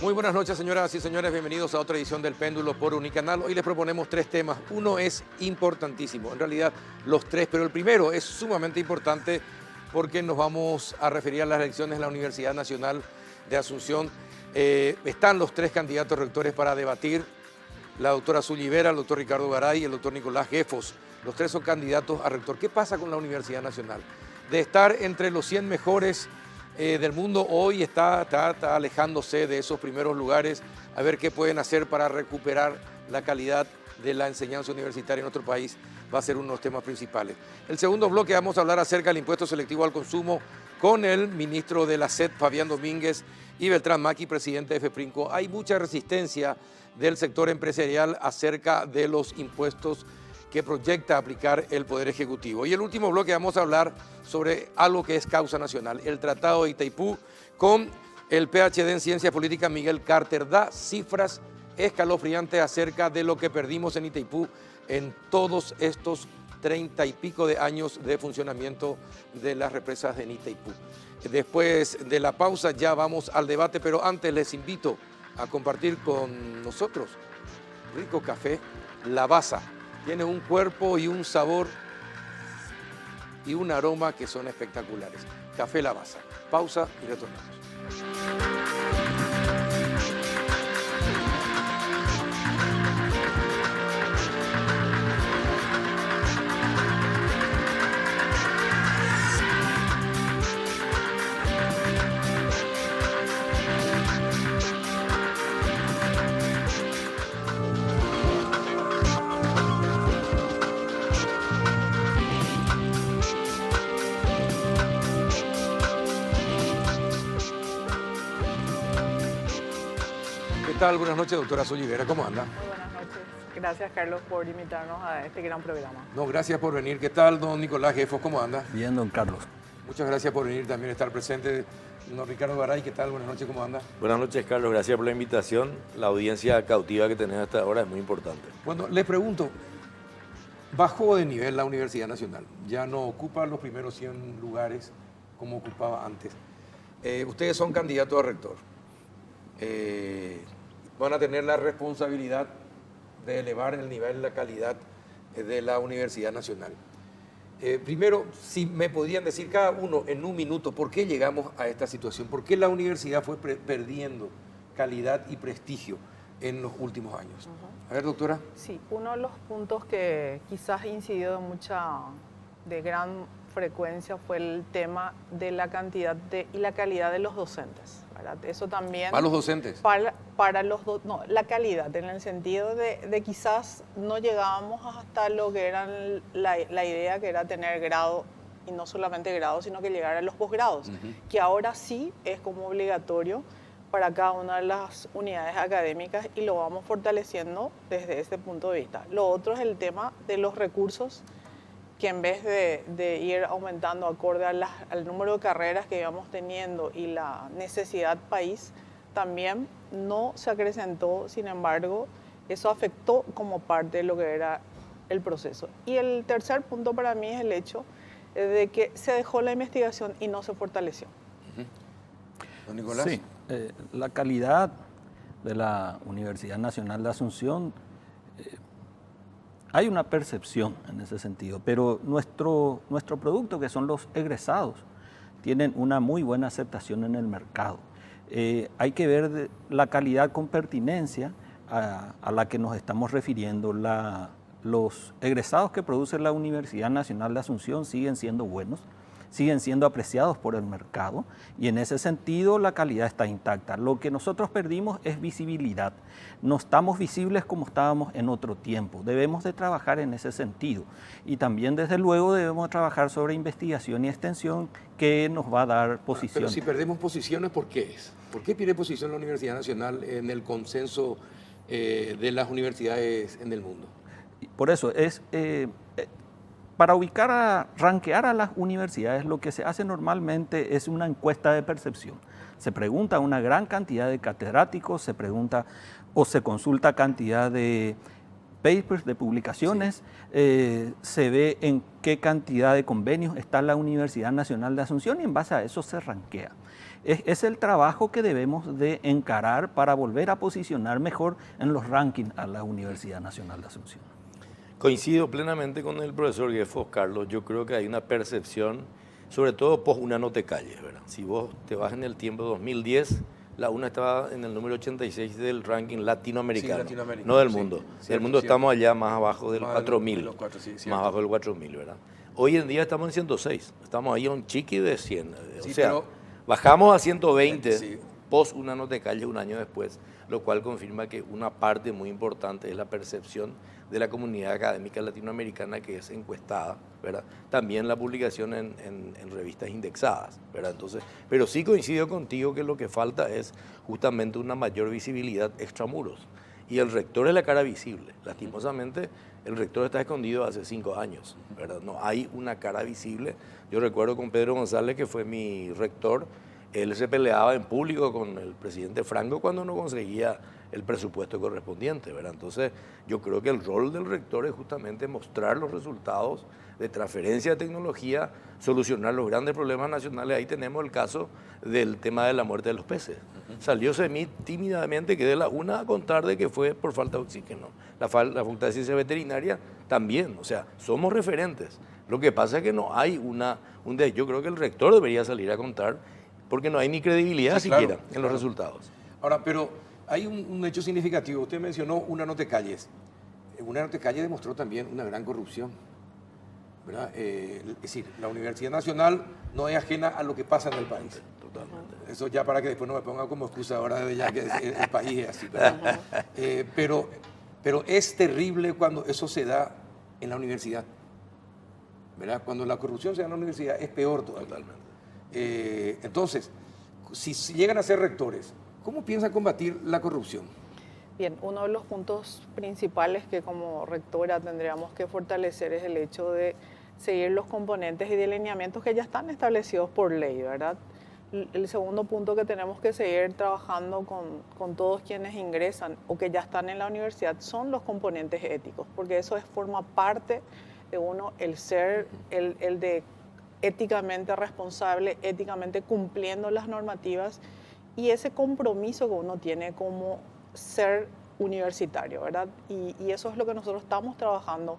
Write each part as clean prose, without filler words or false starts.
Muy buenas noches, señoras y señores. Bienvenidos a otra edición del Péndulo por Unicanal. Hoy les proponemos tres temas. Uno es importantísimo, en realidad los tres, pero el primero es sumamente importante porque nos vamos a referir a las elecciones de la Universidad Nacional de Asunción. Están los tres candidatos rectores para debatir: la doctora Zuly Vera, el doctor Ricardo Garay y el doctor Nicolás Gefos. Los tres son candidatos a rector. ¿Qué pasa con la Universidad Nacional? De estar entre los 100 mejores del mundo, hoy está alejándose de esos primeros lugares, a ver qué pueden hacer para recuperar la calidad de la enseñanza universitaria en nuestro país. Va a ser uno de los temas principales. El segundo bloque vamos a hablar acerca del impuesto selectivo al consumo con el ministro de la SED, Fabián Domínguez, y Beltrán Maki, presidente de FEPRINCO. Hay mucha resistencia del sector empresarial acerca de los impuestos que proyecta aplicar el Poder Ejecutivo. Y el último bloque vamos a hablar sobre algo que es causa nacional, el Tratado de Itaipú, con el PhD en Ciencia Política Miguel Carter. Da cifras escalofriantes acerca de lo que perdimos en Itaipú en todos estos 30 y pico de años de funcionamiento de las represas en Itaipú. Después de la pausa ya vamos al debate, pero antes les invito a compartir con nosotros rico café Lavazza. Tiene un cuerpo y un sabor y un aroma que son espectaculares. Café Lavazza. Pausa y retornamos. ¿Qué tal? Buenas noches, doctora Zuly Vera. ¿Cómo anda? Muy buenas noches. Gracias, Carlos, por invitarnos a este gran programa. No, gracias por venir. ¿Qué tal, don Nicolás Gefos? ¿Cómo anda? Bien, don Carlos. Muchas gracias por venir también, estar presente. Don Ricardo Garay, ¿qué tal? Buenas noches, ¿cómo anda? Buenas noches, Carlos. Gracias por la invitación. La audiencia cautiva que tenés hasta ahora es muy importante. Bueno, le pregunto, bajó de nivel la Universidad Nacional. Ya no ocupa los primeros 100 lugares como ocupaba antes. Ustedes son candidatos a rector. Van a tener la responsabilidad de elevar el nivel, la calidad de la Universidad Nacional. Primero, si me podrían decir cada uno en un minuto por qué llegamos a esta situación, por qué la universidad fue perdiendo calidad y prestigio en los últimos años. A ver, doctora. Sí, uno de los puntos que quizás incidió de gran frecuencia fue el tema de la cantidad y la calidad de los docentes, ¿verdad? Eso también... ¿Para los docentes? Para los no, la calidad, en el sentido de quizás no llegábamos hasta lo que era la idea, que era tener grado, y no solamente grado, sino que llegar a los posgrados, que ahora sí es como obligatorio para cada una de las unidades académicas y lo vamos fortaleciendo desde ese punto de vista. Lo otro es el tema de los recursos, que en vez de ir aumentando acorde al número de carreras que íbamos teniendo y la necesidad país, también no se acrecentó. Sin embargo, eso afectó como parte de lo que era el proceso. Y el tercer punto para mí es el hecho de que se dejó la investigación y no se fortaleció. Don Nicolás. Sí, la calidad de la Universidad Nacional de Asunción, hay una percepción en ese sentido, pero nuestro producto, que son los egresados, tienen una muy buena aceptación en el mercado. Hay que ver la calidad con pertinencia a la que nos estamos refiriendo. Los egresados que produce la Universidad Nacional de Asunción siguen siendo buenos, siguen siendo apreciados por el mercado y en ese sentido la calidad está intacta. Lo que nosotros perdimos es visibilidad. No estamos visibles como estábamos en otro tiempo. Debemos de trabajar en ese sentido y también desde luego debemos trabajar sobre investigación y extensión que nos va a dar posiciones. Pero si perdemos posiciones, ¿por qué es? ¿Por qué pierde posición la Universidad Nacional en el consenso de las universidades en el mundo? Por eso es... Para rankear a las universidades, lo que se hace normalmente es una encuesta de percepción. Se pregunta a una gran cantidad de catedráticos, se pregunta o se consulta cantidad de papers, de publicaciones, se ve en qué cantidad de convenios está la Universidad Nacional de Asunción y en base a eso se rankea. Es el trabajo que debemos de encarar para volver a posicionar mejor en los rankings a la Universidad Nacional de Asunción. Coincido plenamente con el profesor Guefos, Carlos. Yo creo que hay una percepción, sobre todo post UNA no te calles, ¿verdad? Si vos te vas en el tiempo 2010, la UNA estaba en el número 86 del ranking latinoamericano, Sí, latinoamericano, no del sí, mundo. cierto, Del mundo cierto. estamos allá más abajo del Más 4000, de los cuatro, sí, más cierto. abajo del 4000, ¿verdad? Hoy en día estamos en 106, estamos ahí a un chiqui de 100. Sí, o sea, pero- bajamos a 120 Sí. post UNA no te calles un año después, lo cual confirma que una parte muy importante es la percepción de la comunidad académica latinoamericana que es encuestada, ¿verdad? También la publicación en revistas indexadas, ¿verdad? Entonces, pero sí coincido contigo que lo que falta es justamente una mayor visibilidad extramuros. Y el rector es la cara visible. Lastimosamente, el rector está escondido hace 5 años, ¿verdad? No hay una cara visible. Yo recuerdo con Pedro González, que fue mi rector, él se peleaba en público con el presidente Franco cuando no conseguía el presupuesto correspondiente, ¿verdad? Entonces, yo creo que el rol del rector es justamente mostrar los resultados de transferencia de tecnología, solucionar los grandes problemas nacionales. Ahí tenemos el caso del tema de la muerte de los peces. Salió Semit tímidamente, que de la UNA a contar de que fue por falta de oxígeno. La Facultad de Ciencia Veterinaria también, o sea, somos referentes. Lo que pasa es que no hay yo creo que el rector debería salir a contar, porque no hay ni credibilidad Sí, claro, siquiera en claro. los resultados. Ahora, pero hay un hecho significativo. Usted mencionó UNA no te calles. UNA no te calles demostró también una gran corrupción, ¿verdad? Es decir, la Universidad Nacional no es ajena a lo que pasa en el país. Totalmente. Eso ya para que después no me ponga como excusa ahora de ya que el país es así, ¿verdad? Pero es terrible cuando eso se da en la universidad, ¿verdad? Cuando la corrupción se da en la universidad es peor todavía. Totalmente. Entonces, si llegan a ser rectores, ¿cómo piensan combatir la corrupción? Bien, uno de los puntos principales que como rectora tendríamos que fortalecer es el hecho de seguir los componentes y delineamientos que ya están establecidos por ley, ¿verdad? El segundo punto que tenemos que seguir trabajando con todos quienes ingresan o que ya están en la universidad son los componentes éticos, porque eso forma parte de uno, el ser, el de éticamente responsable, éticamente cumpliendo las normativas y ese compromiso que uno tiene como ser universitario, ¿verdad? Y eso es lo que nosotros estamos trabajando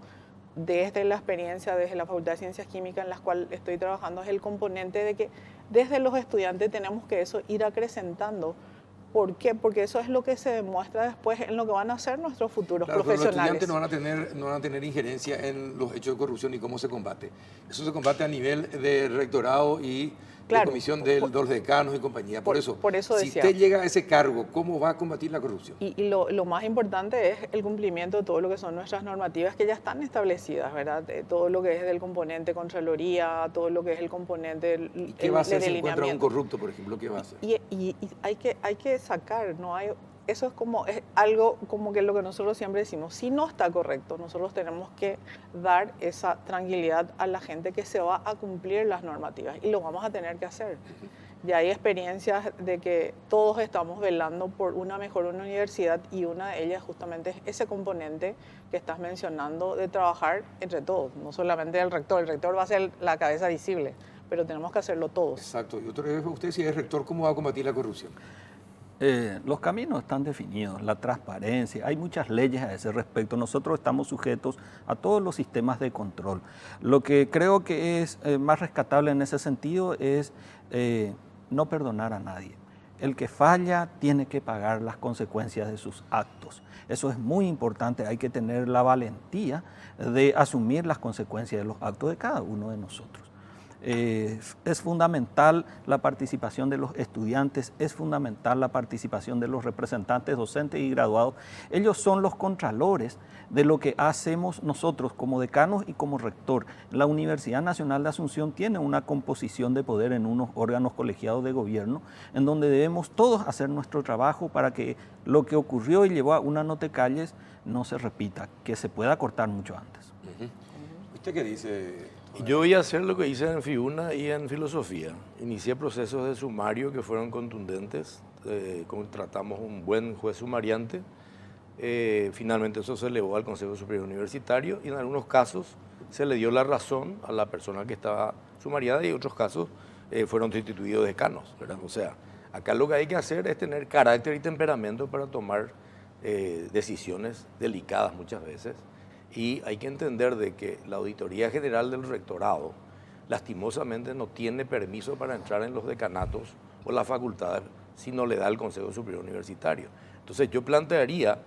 desde la experiencia, desde la Facultad de Ciencias Químicas en la cual estoy trabajando, es el componente de que desde los estudiantes tenemos que eso ir acrecentando. ¿Por qué? Porque eso es lo que se demuestra después en lo que van a ser nuestros futuros Claro, pero los profesionales. estudiantes no van a tener injerencia en los hechos de corrupción y cómo se combate. Eso se combate a nivel de rectorado y Claro, de comisión de los decanos y compañía. Por eso si decía. usted llega a ese cargo, ¿cómo va a combatir la corrupción? Y lo más importante es el cumplimiento de todo lo que son nuestras normativas que ya están establecidas, ¿verdad? De todo lo que es del componente Contraloría, todo lo que es el componente del ¿Y qué va a hacer de si encuentra un delineamiento. corrupto, por ejemplo? ¿Qué va a hacer? Y hay que sacar, no hay, eso es algo como que lo que nosotros siempre decimos, si no está correcto, nosotros tenemos que dar esa tranquilidad a la gente que se va a cumplir las normativas y lo vamos a tener que hacer. Ya hay experiencias de que todos estamos velando por una mejor universidad y una de ellas justamente es ese componente que estás mencionando de trabajar entre todos, no solamente el rector va a ser la cabeza visible, pero tenemos que hacerlo todos. Exacto. Y otra vez, usted si es rector, ¿cómo va a combatir la corrupción? Los caminos están definidos, la transparencia, hay muchas leyes a ese respecto. Nosotros estamos sujetos a todos los sistemas de control. Lo que creo que es más rescatable en ese sentido es no perdonar a nadie. El que falla tiene que pagar las consecuencias de sus actos. Eso es muy importante, hay que tener la valentía de asumir las consecuencias de los actos de cada uno de nosotros. Es fundamental la participación de los estudiantes, es fundamental la participación de los representantes docentes y graduados. Ellos son los contralores de lo que hacemos nosotros como decanos y como rector. La Universidad Nacional de Asunción tiene una composición de poder en unos órganos colegiados de gobierno en donde debemos todos hacer nuestro trabajo para que lo que ocurrió y llevó a UNA no te calles no se repita, que se pueda cortar mucho antes. ¿Usted qué dice? Yo voy a hacer lo que hice en FIUNA y en filosofía. Inicié procesos de sumario que fueron contundentes. Contratamos un buen juez sumariante. Finalmente eso se elevó al Consejo Superior Universitario y en algunos casos se le dio la razón a la persona que estaba sumariada y en otros casos fueron destituidos decanos, ¿verdad? O sea, acá lo que hay que hacer es tener carácter y temperamento para tomar decisiones delicadas muchas veces, y hay que entender de que la Auditoría General del Rectorado lastimosamente no tiene permiso para entrar en los decanatos o las facultades si no le da el Consejo Superior Universitario. Entonces yo plantearía,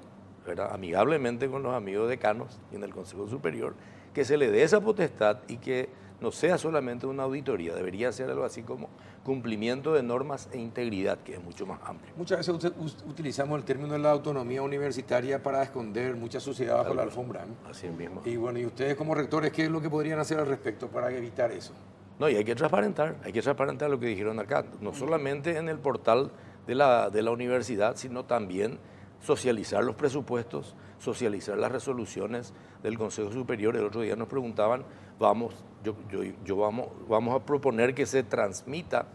¿verdad?, amigablemente con los amigos decanos y en el Consejo Superior, que se le dé esa potestad y que no sea solamente una auditoría, debería ser algo así como cumplimiento de normas e integridad, que es mucho más amplio. Muchas veces utilizamos el término de la autonomía universitaria para esconder mucha suciedad bajo la alfombra, ¿no? Así mismo. Y bueno, y ustedes como rectores, ¿qué es lo que podrían hacer al respecto para evitar eso? No, y hay que transparentar lo que dijeron acá, no solamente en el portal de la universidad, sino también socializar los presupuestos, socializar las resoluciones del Consejo Superior. El otro día nos preguntaban, vamos a proponer que se transmita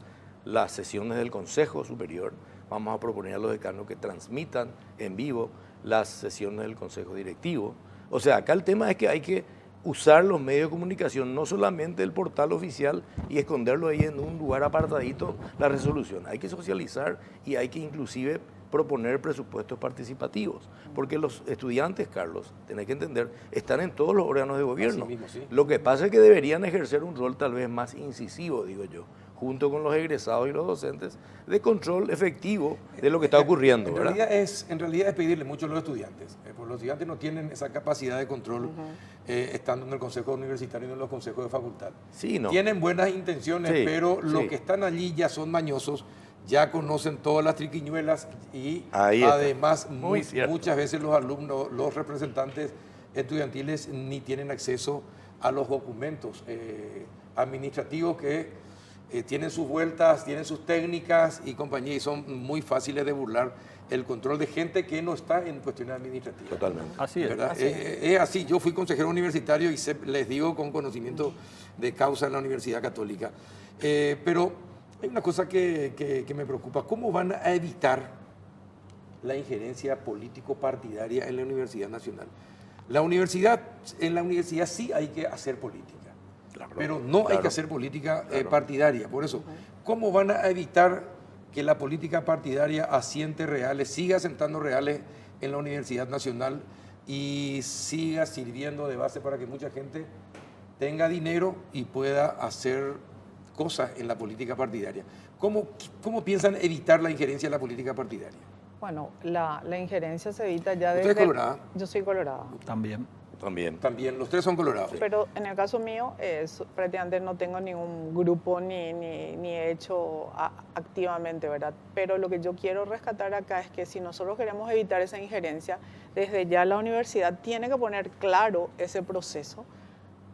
las sesiones del Consejo Superior, vamos a proponer a los decanos que transmitan en vivo las sesiones del Consejo Directivo. O sea, acá el tema es que hay que usar los medios de comunicación, no solamente el portal oficial y esconderlo ahí en un lugar apartadito, la resolución. Hay que socializar y hay que inclusive proponer presupuestos participativos, porque los estudiantes, Carlos, tenés que entender, están en todos los órganos de gobierno. Así mismo, sí. Lo que pasa es que deberían ejercer un rol tal vez más incisivo, digo yo, junto con los egresados y los docentes, de control efectivo de lo que está ocurriendo. En realidad es pedirle mucho a los estudiantes, porque los estudiantes no tienen esa capacidad de control estando en el consejo universitario y en los consejos de facultad. Sí, no. Tienen buenas intenciones, Sí, pero sí. los que están allí ya son mañosos, ya conocen todas las triquiñuelas y Ahí está. además Muy cierto. muchas veces los alumnos, los representantes estudiantiles ni tienen acceso a los documentos administrativos que tienen sus vueltas, tienen sus técnicas y compañía, y son muy fáciles de burlar el control de gente que no está en cuestiones administrativas. Totalmente. Así es. ¿Verdad? Así Es así. Yo fui consejero universitario y les digo con conocimiento de causa en la Universidad Católica. Pero hay una cosa que me preocupa. ¿Cómo van a evitar la injerencia político-partidaria en la Universidad Nacional? En la universidad sí hay que hacer política. Claro, Pero no hay claro. que hacer política Claro. partidaria. Por eso, ¿cómo van a evitar que la política partidaria asiente reales, siga asentando reales en la Universidad Nacional y siga sirviendo de base para que mucha gente tenga dinero y pueda hacer cosas en la política partidaria? ¿Cómo piensan evitar la injerencia en la política partidaria? Bueno, la injerencia se evita ya ¿Usted desde... es colorada? Yo soy colorada. También. También. También, los tres son colorados. Pero en el caso mío, prácticamente no tengo ningún grupo ni he hecho activamente, ¿verdad? Pero lo que yo quiero rescatar acá es que si nosotros queremos evitar esa injerencia, desde ya la universidad tiene que poner claro ese proceso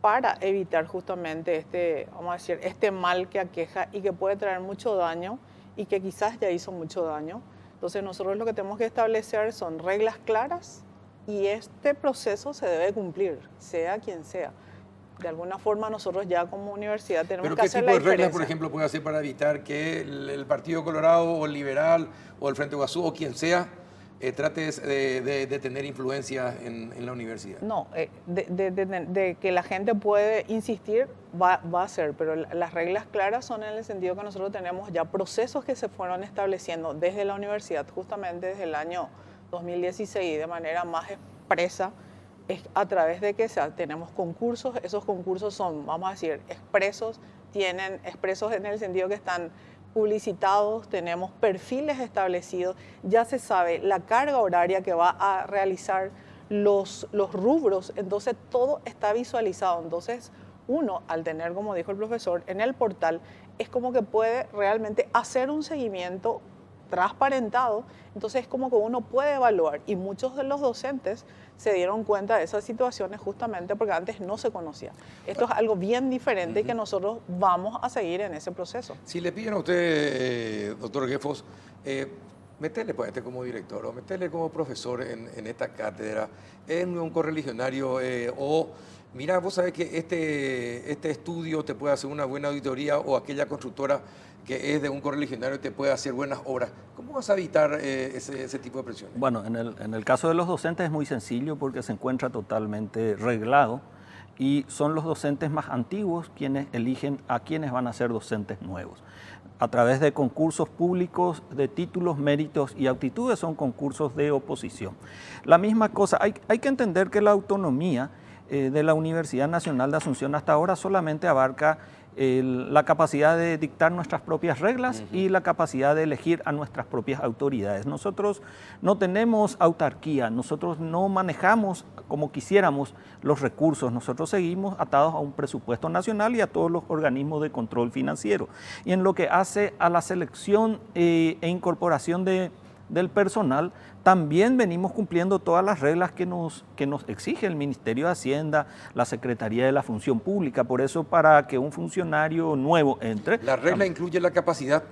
para evitar justamente vamos a decir, este mal que aqueja y que puede traer mucho daño y que quizás ya hizo mucho daño. Entonces nosotros lo que tenemos que establecer son reglas claras y este proceso se debe cumplir, sea quien sea. De alguna forma nosotros ya como universidad tenemos ¿Pero que qué hacer tipo la de reglas, diferencia. por ejemplo, puede hacer para evitar que el Partido Colorado o el Liberal o el Frente Guazú o quien sea trate de tener influencia en la universidad? No, de que la gente puede insistir, va a ser, pero las reglas claras son en el sentido que nosotros tenemos ya procesos que se fueron estableciendo desde la universidad, justamente desde el año 2016, de manera más expresa, es a través de que tenemos concursos. Esos concursos son, vamos a decir, expresos en el sentido que están publicitados, tenemos perfiles establecidos, ya se sabe la carga horaria que va a realizar, los rubros, entonces todo está visualizado. Entonces uno, al tener, como dijo el profesor, en el portal, es como que puede realmente hacer un seguimiento transparentado, entonces es como que uno puede evaluar, y muchos de los docentes se dieron cuenta de esas situaciones justamente porque antes no se conocía. Esto es algo bien diferente y que nosotros vamos a seguir en ese proceso. Si le piden a usted, doctor Guefos, meterle pues, como director o meterle como profesor en esta cátedra, en un correligionario o mira, vos sabés que este estudio te puede hacer una buena auditoría o aquella constructora que es de un correligionario te puede hacer buenas obras. ¿Cómo vas a evitar ese tipo de presiones? Bueno, en el caso de los docentes es muy sencillo porque se encuentra totalmente reglado y son los docentes más antiguos quienes eligen a quienes van a ser docentes nuevos. A través de concursos públicos de títulos, méritos y aptitudes, son concursos de oposición. La misma cosa, hay que entender que la autonomía de la Universidad Nacional de Asunción hasta ahora solamente abarca la capacidad de dictar nuestras propias reglas y la capacidad de elegir a nuestras propias autoridades. Nosotros no tenemos autarquía, nosotros no manejamos como quisiéramos los recursos, nosotros seguimos atados a un presupuesto nacional y a todos los organismos de control financiero. Y en lo que hace a la selección e incorporación del personal, también venimos cumpliendo todas las reglas que nos exige el Ministerio de Hacienda, la Secretaría de la Función Pública. Por eso, para que un funcionario nuevo entre... La regla incluye la capacidad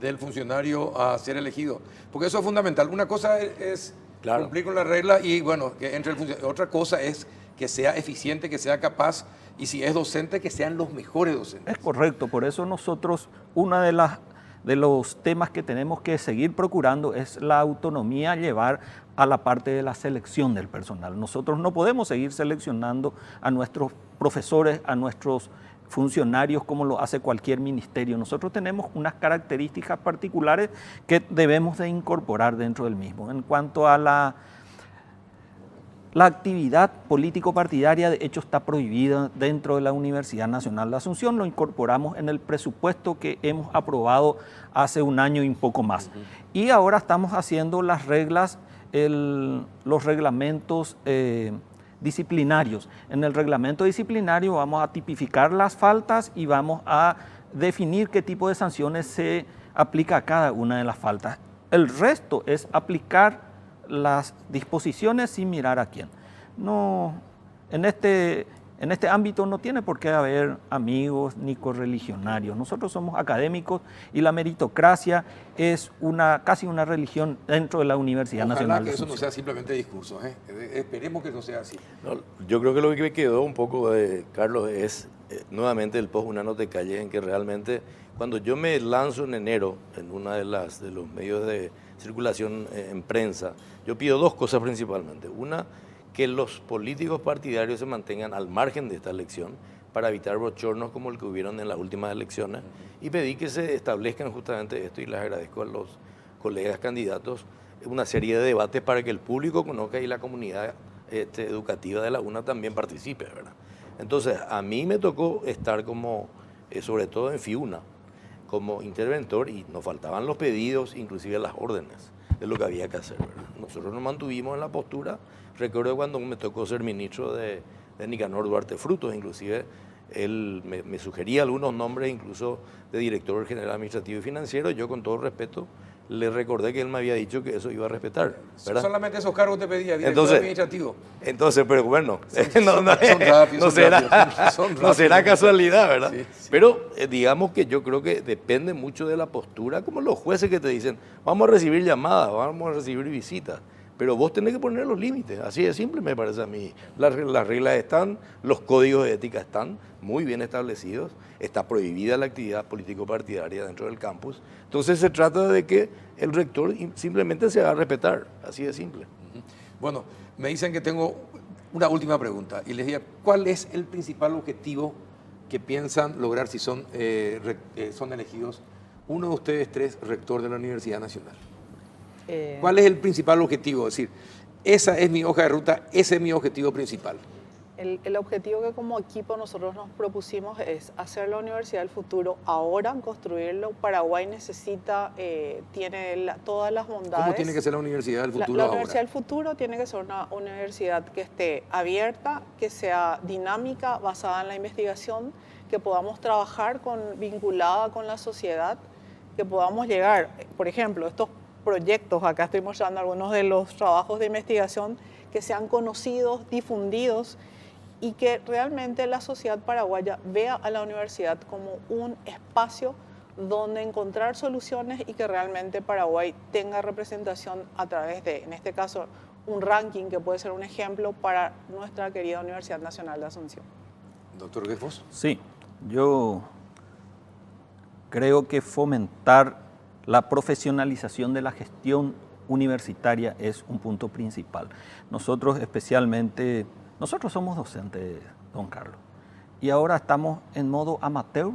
del funcionario a ser elegido, porque eso es fundamental. Una cosa es cumplir con la regla y, bueno, que entre el funcionario. Otra cosa es que sea eficiente, que sea capaz, y si es docente, que sean los mejores docentes. Es correcto, por eso nosotros, una de los temas que tenemos que seguir procurando es la autonomía, llevar a la parte de la selección del personal. Nosotros no podemos seguir seleccionando a nuestros profesores, a nuestros funcionarios como lo hace cualquier ministerio. Nosotros tenemos unas características particulares que debemos de incorporar dentro del mismo. En cuanto a la actividad político-partidaria, de hecho, está prohibida dentro de la Universidad Nacional de Asunción. Lo incorporamos en el presupuesto que hemos aprobado hace un año y un poco más. Y ahora estamos haciendo las reglas, los reglamentos disciplinarios. En el reglamento disciplinario vamos a tipificar las faltas y vamos a definir qué tipo de sanciones se aplica a cada una de las faltas. El resto es aplicar las disposiciones sin mirar a quién. No, en este ámbito no tiene por qué haber amigos ni correligionarios. Nosotros somos académicos y la meritocracia es casi una religión dentro de la Universidad Nacional de Asunción. Ojalá que eso no sea simplemente discurso, ¿eh? Esperemos que no sea así. No, yo creo que lo que me quedó un poco de Carlos es nuevamente el post Una no te calles, en que realmente cuando yo me lanzo en enero en una de los medios de circulación en prensa, yo pido dos cosas principalmente. Una, que los políticos partidarios se mantengan al margen de esta elección para evitar bochornos como el que hubieron en las últimas elecciones, y pedí que se establezcan justamente esto, y les agradezco a los colegas candidatos, una serie de debates para que el público conozca y la comunidad educativa de la UNA también participe, ¿verdad? Entonces, a mí me tocó estar como, sobre todo en FIUNA, como interventor, y nos faltaban los pedidos, inclusive las órdenes de lo que había que hacer, ¿verdad? Nosotros nos mantuvimos en la postura. Recuerdo cuando me tocó ser ministro de Nicanor Duarte Frutos, inclusive él me sugería algunos nombres, incluso de director general administrativo y financiero. Yo, con todo respeto, le recordé que él me había dicho que eso iba a respetar, ¿verdad? Solamente esos cargos te pedía, director administrativo. Entonces, pero bueno, no será casualidad, ¿verdad? Sí, sí. Pero digamos que yo creo que depende mucho de la postura, como los jueces que te dicen, vamos a recibir llamadas, vamos a recibir visitas, pero vos tenés que poner los límites, así de simple me parece a mí. Las reglas están, los códigos de ética están muy bien establecidos, está prohibida la actividad político-partidaria dentro del campus. Entonces se trata de que el rector simplemente se haga respetar, así de simple. Bueno, me dicen que tengo una última pregunta y les diría, ¿cuál es el principal objetivo que piensan lograr si son elegidos uno de ustedes tres rector de la Universidad Nacional? ¿Cuál es el principal objetivo? Es decir, esa es mi hoja de ruta, ese es mi objetivo principal. El objetivo que como equipo nosotros nos propusimos es hacer la universidad del futuro ahora, construirlo. Paraguay necesita, tiene todas las bondades. ¿Cómo tiene que ser la universidad del futuro La ahora? universidad del futuro tiene que ser una universidad que esté abierta, que sea dinámica, basada en la investigación, que podamos trabajar vinculada con la sociedad, que podamos llegar, por ejemplo, estos proyectos, acá estoy mostrando algunos de los trabajos de investigación, que sean conocidos, difundidos, y que realmente la sociedad paraguaya vea a la universidad como un espacio donde encontrar soluciones y que realmente Paraguay tenga representación a través de, en este caso, un ranking que puede ser un ejemplo para nuestra querida Universidad Nacional de Asunción. Doctor Guefos. Sí, yo creo que fomentar la profesionalización de la gestión universitaria es un punto principal. Nosotros especialmente, nosotros somos docentes don Carlos. Y ahora estamos en modo amateur,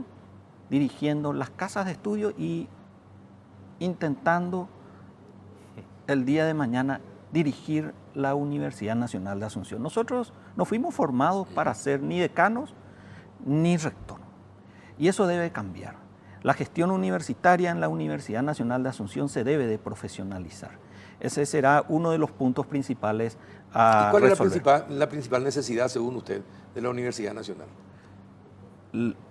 dirigiendo las casas de estudio y intentando el día de mañana dirigir la Universidad Nacional de Asunción. Nosotros no fuimos formados para ser ni decanos ni rector. Y eso debe cambiar. La gestión universitaria en la Universidad Nacional de Asunción se debe de profesionalizar. Ese será uno de los puntos principales a ¿Y cuál resolver. es la principal necesidad, según usted, de la Universidad Nacional?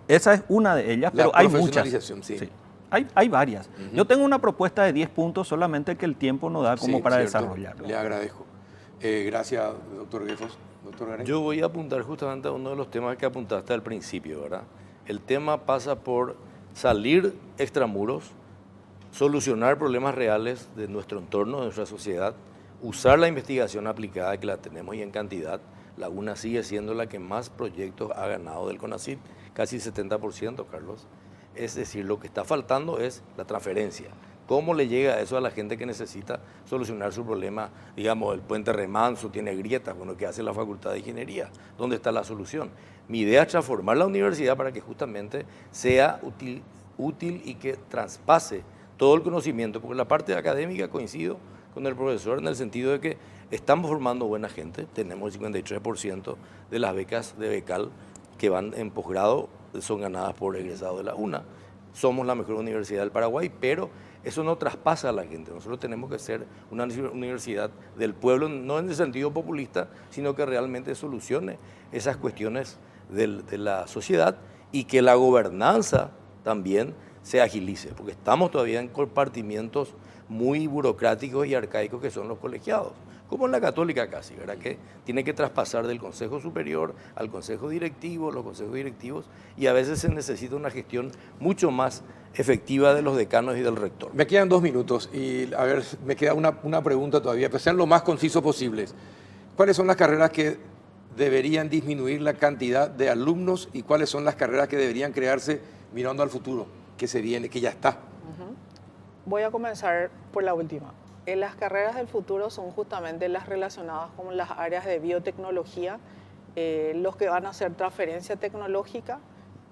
Esa es una de ellas, La pero hay muchas. profesionalización, sí. Hay varias. Yo tengo una propuesta de 10 puntos, solamente que el tiempo no da como Sí, para cierto. desarrollarlo. Le agradezco. Gracias, doctor Guefos. Doctor Garay. Yo voy a apuntar justamente a uno de los temas que apuntaste al principio, ¿verdad? El tema pasa por salir extramuros, solucionar problemas reales de nuestro entorno, de nuestra sociedad, usar la investigación aplicada que la tenemos y en cantidad. La UNA sigue siendo la que más proyectos ha ganado del CONACYT, casi 70%, Carlos. Es decir, lo que está faltando es la transferencia. ¿Cómo le llega eso a la gente que necesita solucionar su problema? Digamos, el puente Remanso tiene grietas, bueno, ¿qué hace la Facultad de Ingeniería? ¿Dónde está la solución? Mi idea es transformar la universidad para que justamente sea útil y que traspase todo el conocimiento, porque la parte académica coincido con el profesor en el sentido de que estamos formando buena gente, tenemos el 53% de las becas de becal que van en posgrado son ganadas por egresados de la UNA. Somos la mejor universidad del Paraguay, pero eso no traspasa a la gente. Nosotros tenemos que ser una universidad del pueblo, no en el sentido populista, sino que realmente solucione esas cuestiones de la sociedad y que la gobernanza también se agilice, porque estamos todavía en compartimientos muy burocráticos y arcaicos que son los colegiados, como en la católica casi, ¿verdad? Que tiene que traspasar del Consejo Superior al Consejo Directivo, los consejos directivos, y a veces se necesita una gestión mucho más efectiva de los decanos y del rector. Me quedan 2 minutos y, a ver, me queda una pregunta todavía, pero sean lo más concisos posibles. ¿Cuáles son las carreras que deberían disminuir la cantidad de alumnos y cuáles son las carreras que deberían crearse mirando al futuro, que se viene, que ya está? Voy a comenzar por la última. Las carreras del futuro son justamente las relacionadas con las áreas de biotecnología, los que van a hacer transferencia tecnológica,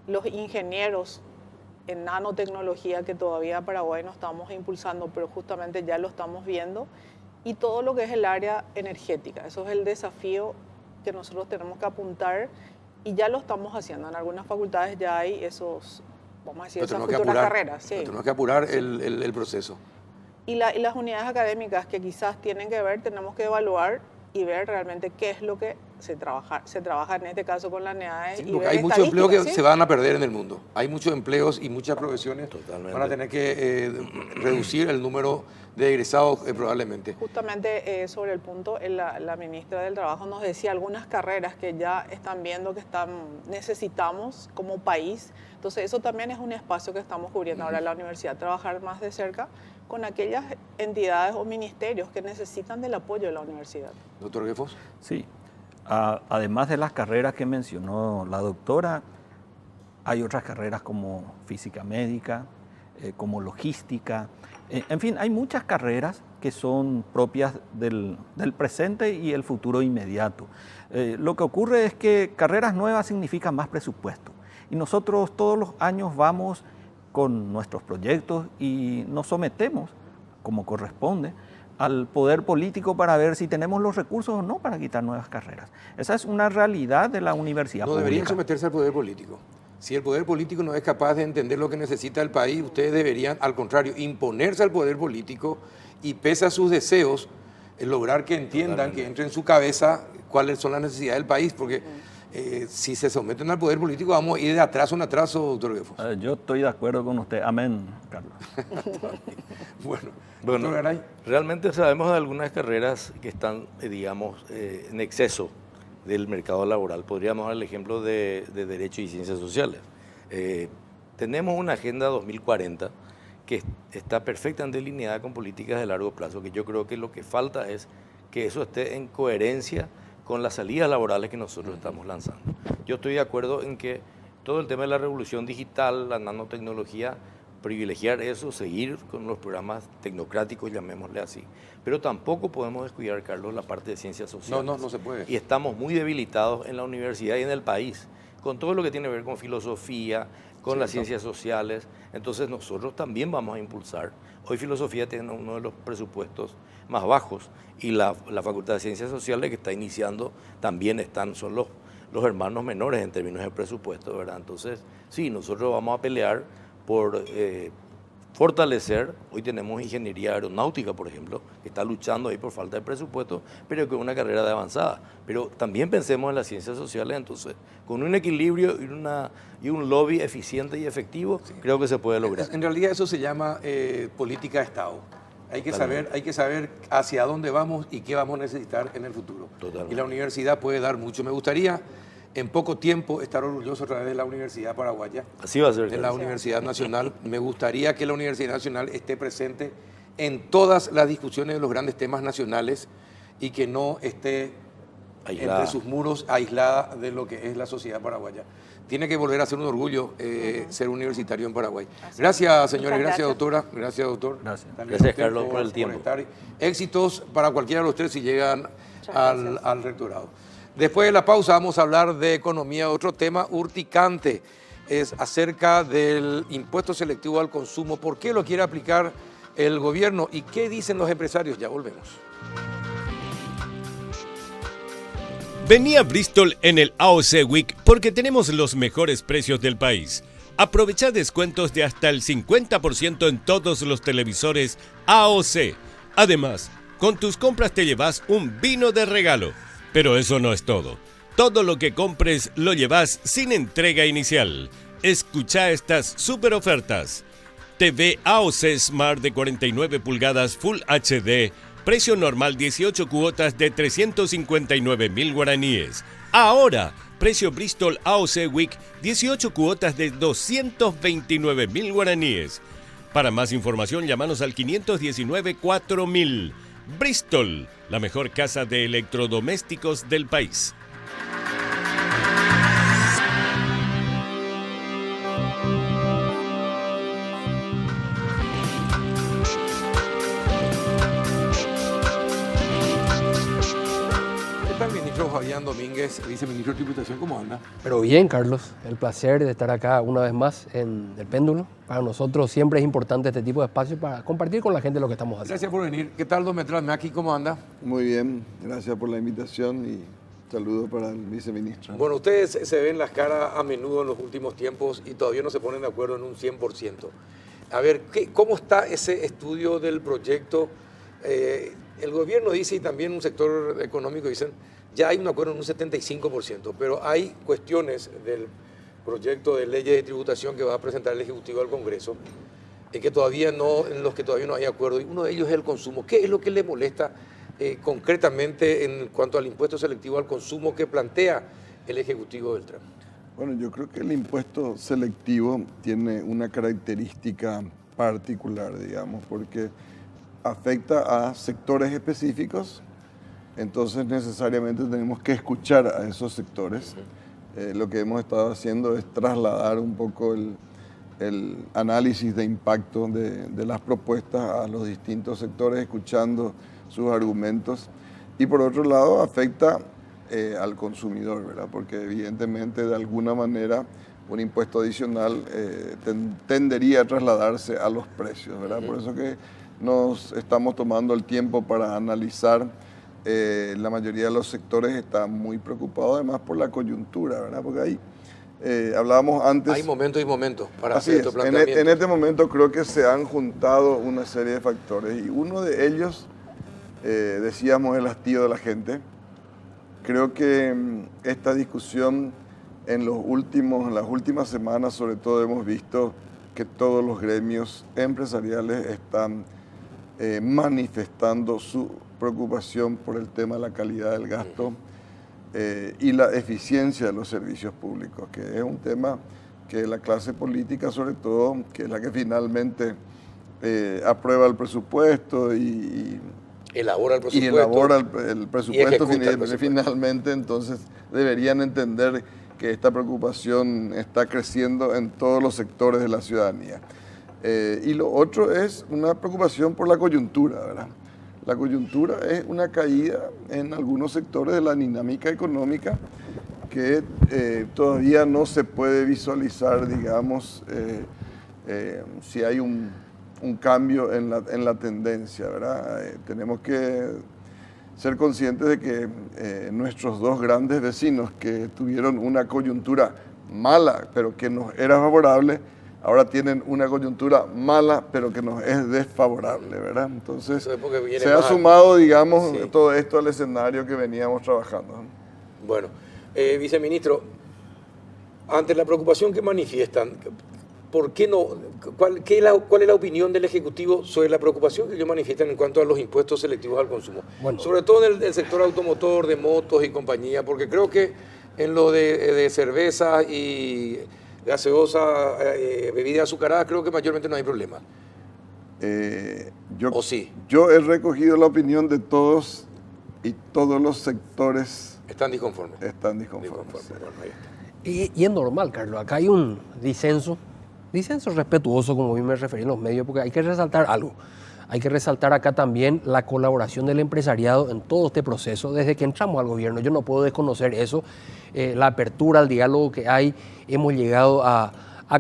los ingenieros en nanotecnología que todavía en Paraguay no estamos impulsando, pero justamente ya lo estamos viendo, y todo lo que es el área energética. Eso es el desafío que nosotros tenemos que apuntar y ya lo estamos haciendo. En algunas facultades ya hay esos, vamos a decir, esas futuras carreras. Sí. Tenemos que apurar el proceso. Y las unidades académicas que quizás tienen que ver, tenemos que evaluar y ver realmente qué es lo que se trabaja en este caso con la NEAE. Sí, y porque ver hay muchos empleos que ¿sí? se van a perder en el mundo. Hay muchos empleos y muchas profesiones Totalmente. van a tener que reducir el número de egresados probablemente. Justamente sobre el punto, la ministra del Trabajo nos decía algunas carreras que ya están viendo que necesitamos como país. Entonces eso también es un espacio que estamos cubriendo ahora en la universidad, trabajar más de cerca con aquellas entidades o ministerios que necesitan del apoyo de la universidad. Doctor Guefos. Sí. Además de las carreras que mencionó la doctora, hay otras carreras como física médica, como logística. En fin, hay muchas carreras que son propias del presente y el futuro inmediato. Lo que ocurre es que carreras nuevas significan más presupuesto. Y nosotros todos los años vamos con nuestros proyectos y nos sometemos, como corresponde, al poder político para ver si tenemos los recursos o no para quitar nuevas carreras. Esa es una realidad de la universidad No pública. deberían someterse al poder político. Si el poder político no es capaz de entender lo que necesita el país, ustedes deberían, al contrario, imponerse al poder político y, pese a sus deseos, lograr que entiendan, Totalmente. que entre en su cabeza cuáles son las necesidades del país, porque si se someten al poder político vamos a ir de atraso en atraso, doctor Guefos. Yo estoy de acuerdo con usted. Amén, Carlos. Bueno, Bueno, doctor Garay. realmente sabemos de algunas carreras que están, digamos, en exceso del mercado laboral. Podríamos dar el ejemplo de Derecho y Ciencias Sociales. Tenemos una Agenda 2040 que está perfectamente delineada con políticas de largo plazo, que yo creo que lo que falta es que eso esté en coherencia con las salidas laborales que nosotros estamos lanzando. Yo estoy de acuerdo en que todo el tema de la revolución digital, la nanotecnología, privilegiar eso, seguir con los programas tecnocráticos, llamémosle así. Pero tampoco podemos descuidar, Carlos, la parte de ciencias sociales. No se puede. Y estamos muy debilitados en la universidad y en el país, con todo lo que tiene que ver con filosofía, con las ciencias sociales. Entonces nosotros también vamos a impulsar. Hoy filosofía tiene uno de los presupuestos más bajos y la Facultad de Ciencias Sociales que está iniciando también son los hermanos menores en términos de presupuesto, ¿verdad? Entonces, sí, nosotros vamos a pelear por fortalecer. Hoy tenemos ingeniería aeronáutica, por ejemplo, que está luchando ahí por falta de presupuesto, pero que es una carrera de avanzada. Pero también pensemos en las ciencias sociales, entonces, con un equilibrio y un lobby eficiente y efectivo, creo que se puede lograr. En realidad eso se llama política de Estado. Hay que saber hacia dónde vamos y qué vamos a necesitar en el futuro. Totalmente. Y la universidad puede dar mucho. Me gustaría en poco tiempo estar orgulloso a través de la Universidad Paraguaya, Así va a ser. de la Universidad Nacional. Me gustaría que la Universidad Nacional esté presente en todas las discusiones de los grandes temas nacionales y que no esté Aislada. entre sus muros aislada de lo que es la sociedad paraguaya. Tiene que volver a ser un orgullo ser universitario en Paraguay. Gracias, señores. Muchas Gracias, gracias. doctora. Gracias, doctor. Gracias. También Gracias, a usted Carlos, por el tiempo. estar. Éxitos para cualquiera de los tres si llegan al rectorado. Después de la pausa vamos a hablar de economía. Otro tema urticante es acerca del impuesto selectivo al consumo. ¿Por qué lo quiere aplicar el gobierno y qué dicen los empresarios? Ya volvemos. Vení a Bristol en el AOC Week porque tenemos los mejores precios del país. Aprovecha descuentos de hasta el 50% en todos los televisores AOC. Además, con tus compras te llevas un vino de regalo. Pero eso no es todo. Todo lo que compres lo llevas sin entrega inicial. Escucha estas super ofertas. TV AOC Smart de 49 pulgadas Full HD. Precio normal 18 cuotas de 359.000 guaraníes. Ahora, precio Bristol AOC Week 18 cuotas de 229.000 guaraníes. Para más información, llámanos al 519-4000. Bristol, la mejor casa de electrodomésticos del país. ¿Qué tal, ministro Fabián Domínguez, viceministro de Tributación? ¿Cómo anda? Pero bien, Carlos, el placer de estar acá una vez más en El Péndulo. Para nosotros siempre es importante este tipo de espacio para compartir con la gente lo que estamos haciendo. Gracias por venir. ¿Qué tal, don Metral Maki? ¿Cómo anda? Muy bien, gracias por la invitación y saludos para el viceministro. Bueno, ustedes se ven las caras a menudo en los últimos tiempos y todavía no se ponen de acuerdo en un 100%. A ver, ¿cómo está ese estudio del proyecto? El gobierno dice y también un sector económico dicen, ya hay un acuerdo en un 75%, pero hay cuestiones del proyecto de ley de tributación que va a presentar el Ejecutivo al Congreso en los que todavía no hay acuerdo, y uno de ellos es el consumo. ¿Qué es lo que le molesta concretamente en cuanto al impuesto selectivo al consumo que plantea el Ejecutivo del Trump? Bueno, yo creo que el impuesto selectivo tiene una característica particular, digamos, porque afecta a sectores específicos, entonces necesariamente tenemos que escuchar a esos sectores. Lo que hemos estado haciendo es trasladar un poco el análisis de impacto de las propuestas a los distintos sectores, escuchando sus argumentos. Y por otro lado, afecta al consumidor, ¿verdad? Porque evidentemente de alguna manera un impuesto adicional tendería a trasladarse a los precios, ¿verdad? Por eso que nos estamos tomando el tiempo para analizar. La mayoría de los sectores están muy preocupados además por la coyuntura, ¿verdad? Porque ahí hablábamos antes... Hay momentos y momentos para Así hacer es. estos planteamientos. En este momento creo que se han juntado una serie de factores y uno de ellos, decíamos, el hastío de la gente. Creo que esta discusión en las últimas semanas sobre todo hemos visto que todos los gremios empresariales están manifestando su preocupación por el tema de la calidad del gasto y la eficiencia de los servicios públicos, que es un tema que la clase política, sobre todo, que es la que finalmente aprueba el presupuesto y elabora el presupuesto. Y elabora el presupuesto, ejecuta el presupuesto. Finalmente, entonces deberían entender que esta preocupación está creciendo en todos los sectores de la ciudadanía. Y lo otro es una preocupación por la coyuntura, ¿verdad? La coyuntura es una caída en algunos sectores de la dinámica económica que todavía no se puede visualizar, digamos, si hay un cambio en la tendencia, ¿verdad? Tenemos que ser conscientes de que nuestros dos grandes vecinos que tuvieron una coyuntura mala, pero que nos era favorable, ahora tienen una coyuntura mala, pero que nos es desfavorable, ¿verdad? Entonces, se ha sumado, digamos, sí, todo esto al escenario que veníamos trabajando. Bueno, viceministro, ante la preocupación que manifiestan, ¿por qué no? ¿Cuál es la opinión del Ejecutivo sobre la preocupación que ellos manifiestan en cuanto a los impuestos selectivos al consumo? Bueno, sobre todo en el sector automotor, de motos y compañía, porque creo que en lo de cerveza y gaseosa, bebida azucarada, creo que mayormente no hay problema. ¿O sí? Yo he recogido la opinión de todos y todos los sectores están disconformes. Están disconformes. Sí. Bueno, ahí está. Y es normal, Carlos. Acá hay un disenso respetuoso, como bien me referí en los medios, porque hay que resaltar algo. Hay que resaltar acá también la colaboración del empresariado en todo este proceso, desde que entramos al gobierno. Yo no puedo desconocer eso, la apertura al diálogo que hay. Hemos llegado a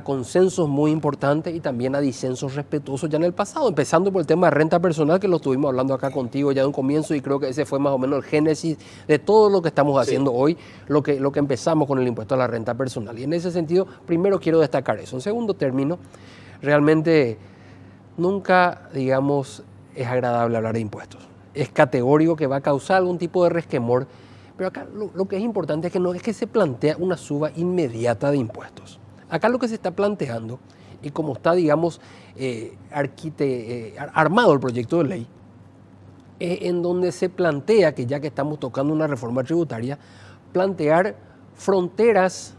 consensos muy importantes y también a disensos respetuosos ya en el pasado, empezando por el tema de renta personal, que lo estuvimos hablando acá contigo ya de un comienzo, y creo que ese fue más o menos el génesis de todo lo que estamos haciendo hoy, lo que empezamos con el impuesto a la renta personal. Y en ese sentido, primero quiero destacar eso. En segundo término, realmente nunca, digamos, es agradable hablar de impuestos. Es categórico que va a causar algún tipo de resquemor, pero acá lo que es importante es que no es que se plantea una suba inmediata de impuestos. Acá lo que se está planteando, y como está, digamos, armado el proyecto de ley, es en donde se plantea que, ya que estamos tocando una reforma tributaria, plantear fronteras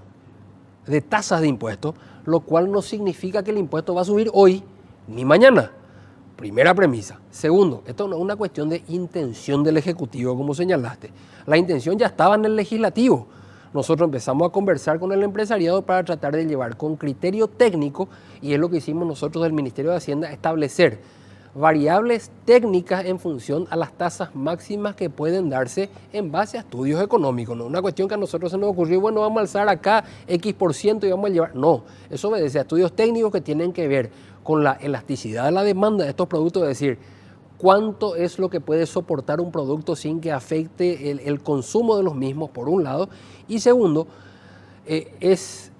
de tasas de impuestos, lo cual no significa que el impuesto va a subir hoy ni mañana. Primera premisa. Segundo, esto no es una cuestión de intención del Ejecutivo, como señalaste. La intención ya estaba en el Legislativo. Nosotros empezamos a conversar con el empresariado para tratar de llevar con criterio técnico, y es lo que hicimos nosotros del Ministerio de Hacienda, establecer variables técnicas en función a las tasas máximas que pueden darse en base a estudios económicos. No es una cuestión que a nosotros se nos ocurrió, bueno, vamos a alzar acá X% y vamos a llevar. No, eso obedece a estudios técnicos que tienen que ver con la elasticidad de la demanda de estos productos, es decir, cuánto es lo que puede soportar un producto sin que afecte el consumo de los mismos, por un lado, y segundo, es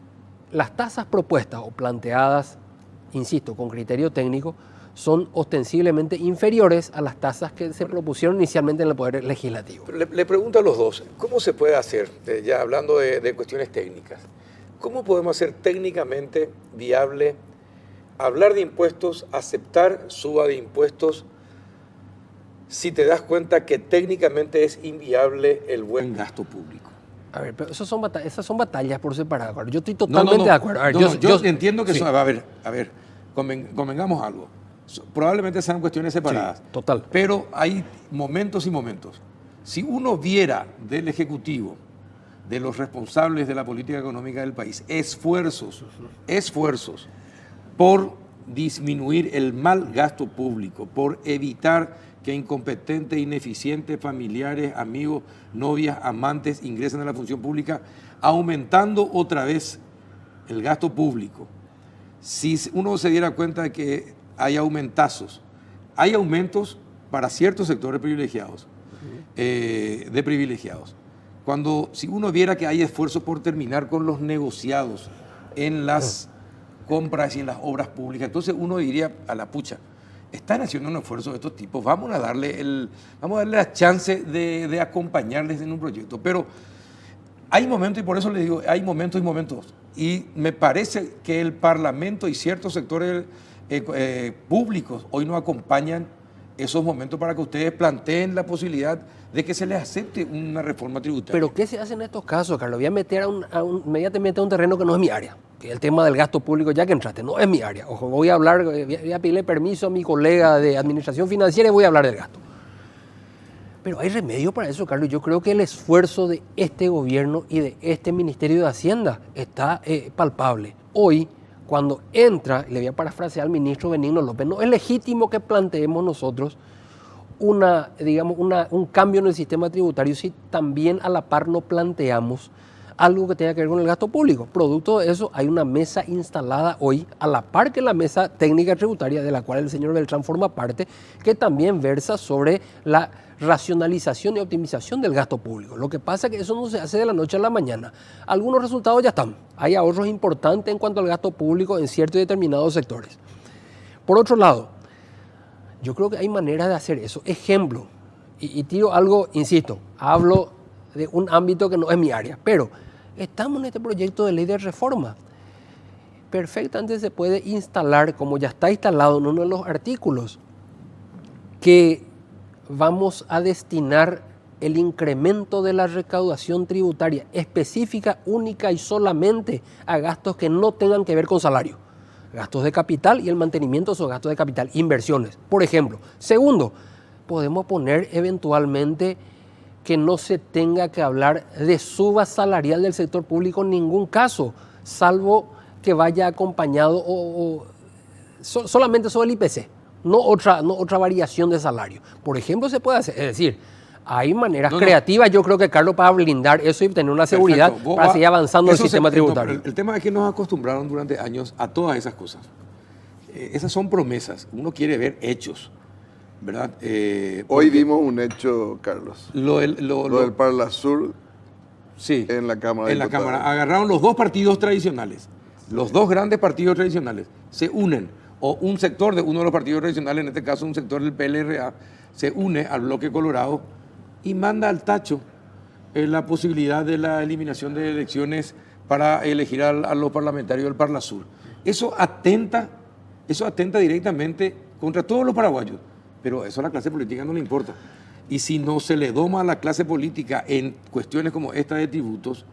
las tasas propuestas o planteadas, insisto, con criterio técnico, son ostensiblemente inferiores a las tasas que se propusieron inicialmente en el Poder Legislativo. Le pregunto a los dos, ¿cómo se puede hacer, ya hablando de cuestiones técnicas, cómo podemos hacer técnicamente viable hablar de impuestos, aceptar suba de impuestos, si te das cuenta que técnicamente es inviable el buen gasto público? A ver, pero esas son batallas por separado. Yo estoy totalmente de acuerdo. A ver, yo entiendo que sí. A ver, convengamos algo. Probablemente sean cuestiones separadas. Sí, total. Pero hay momentos y momentos. Si uno viera del Ejecutivo, de los responsables de la política económica del país, esfuerzos por disminuir el mal gasto público, por evitar que incompetentes, ineficientes, familiares, amigos, novias, amantes ingresen a la función pública, aumentando otra vez el gasto público. Si uno se diera cuenta de que hay aumentos para ciertos sectores privilegiados, de privilegiados. Si uno viera que hay esfuerzo por terminar con los negociados en las compras y en las obras públicas, entonces uno diría a la pucha, están haciendo un esfuerzo de estos tipos, vamos a darle la chance de acompañarles en un proyecto. Pero hay momentos, y por eso les digo, hay momentos y momentos. Y me parece que el Parlamento y ciertos sectores públicos hoy no acompañan esos momentos para que ustedes planteen la posibilidad de que se les acepte una reforma tributaria. ¿Pero qué se hace en estos casos, Carlos? Voy a meter inmediatamente a un terreno que no es mi área, que es el tema del gasto público, ya que entraste, no es mi área. Ojo, voy a pedirle permiso a mi colega de Administración Financiera y voy a hablar del gasto. Pero hay remedio para eso, Carlos. Yo creo que el esfuerzo de este gobierno y de este Ministerio de Hacienda está palpable. Hoy, cuando entra, le voy a parafrasear al ministro Benigno López, no es legítimo que planteemos nosotros un cambio en el sistema tributario si también a la par no planteamos algo que tenga que ver con el gasto público. Producto de eso, hay una mesa instalada hoy, a la par que la mesa técnica tributaria, de la cual el señor Beltrán forma parte, que también versa sobre la racionalización y optimización del gasto público. Lo que pasa es que eso no se hace de la noche a la mañana. Algunos resultados ya están. Hay ahorros importantes en cuanto al gasto público en ciertos y determinados sectores. Por otro lado, yo creo que hay maneras de hacer eso. Ejemplo, y tiro algo, insisto, hablo de un ámbito que no es mi área, pero estamos en este proyecto de ley de reforma. Perfectamente se puede instalar, como ya está instalado en uno de los artículos, que vamos a destinar el incremento de la recaudación tributaria específica, única y solamente a gastos que no tengan que ver con salario. Gastos de capital y el mantenimiento de esos gastos de capital, inversiones, por ejemplo. Segundo, podemos poner eventualmente que no se tenga que hablar de suba salarial del sector público en ningún caso, salvo que vaya acompañado solamente sobre el IPC, no otra variación de salario. Por ejemplo, se puede hacer, es decir, hay maneras creativas, yo creo que Carlos, para blindar eso y tener una seguridad para seguir avanzando en el sistema tributario. El tema es que nos acostumbraron durante años a todas esas cosas. Esas son promesas, uno quiere ver hechos, ¿verdad? Hoy vimos un hecho, Carlos. Lo del Parlasur, sí, en la Cámara. En la Cámara. Agarraron los dos partidos tradicionales, los dos grandes partidos tradicionales, se unen, o un sector de uno de los partidos tradicionales, en este caso un sector del PLRA, se une al bloque colorado y manda al tacho la posibilidad de la eliminación de elecciones para elegir a los parlamentarios del Parlasur. Eso atenta directamente contra todos los paraguayos, pero eso a la clase política no le importa. Y si no se le doma a la clase política en cuestiones como esta de tributos,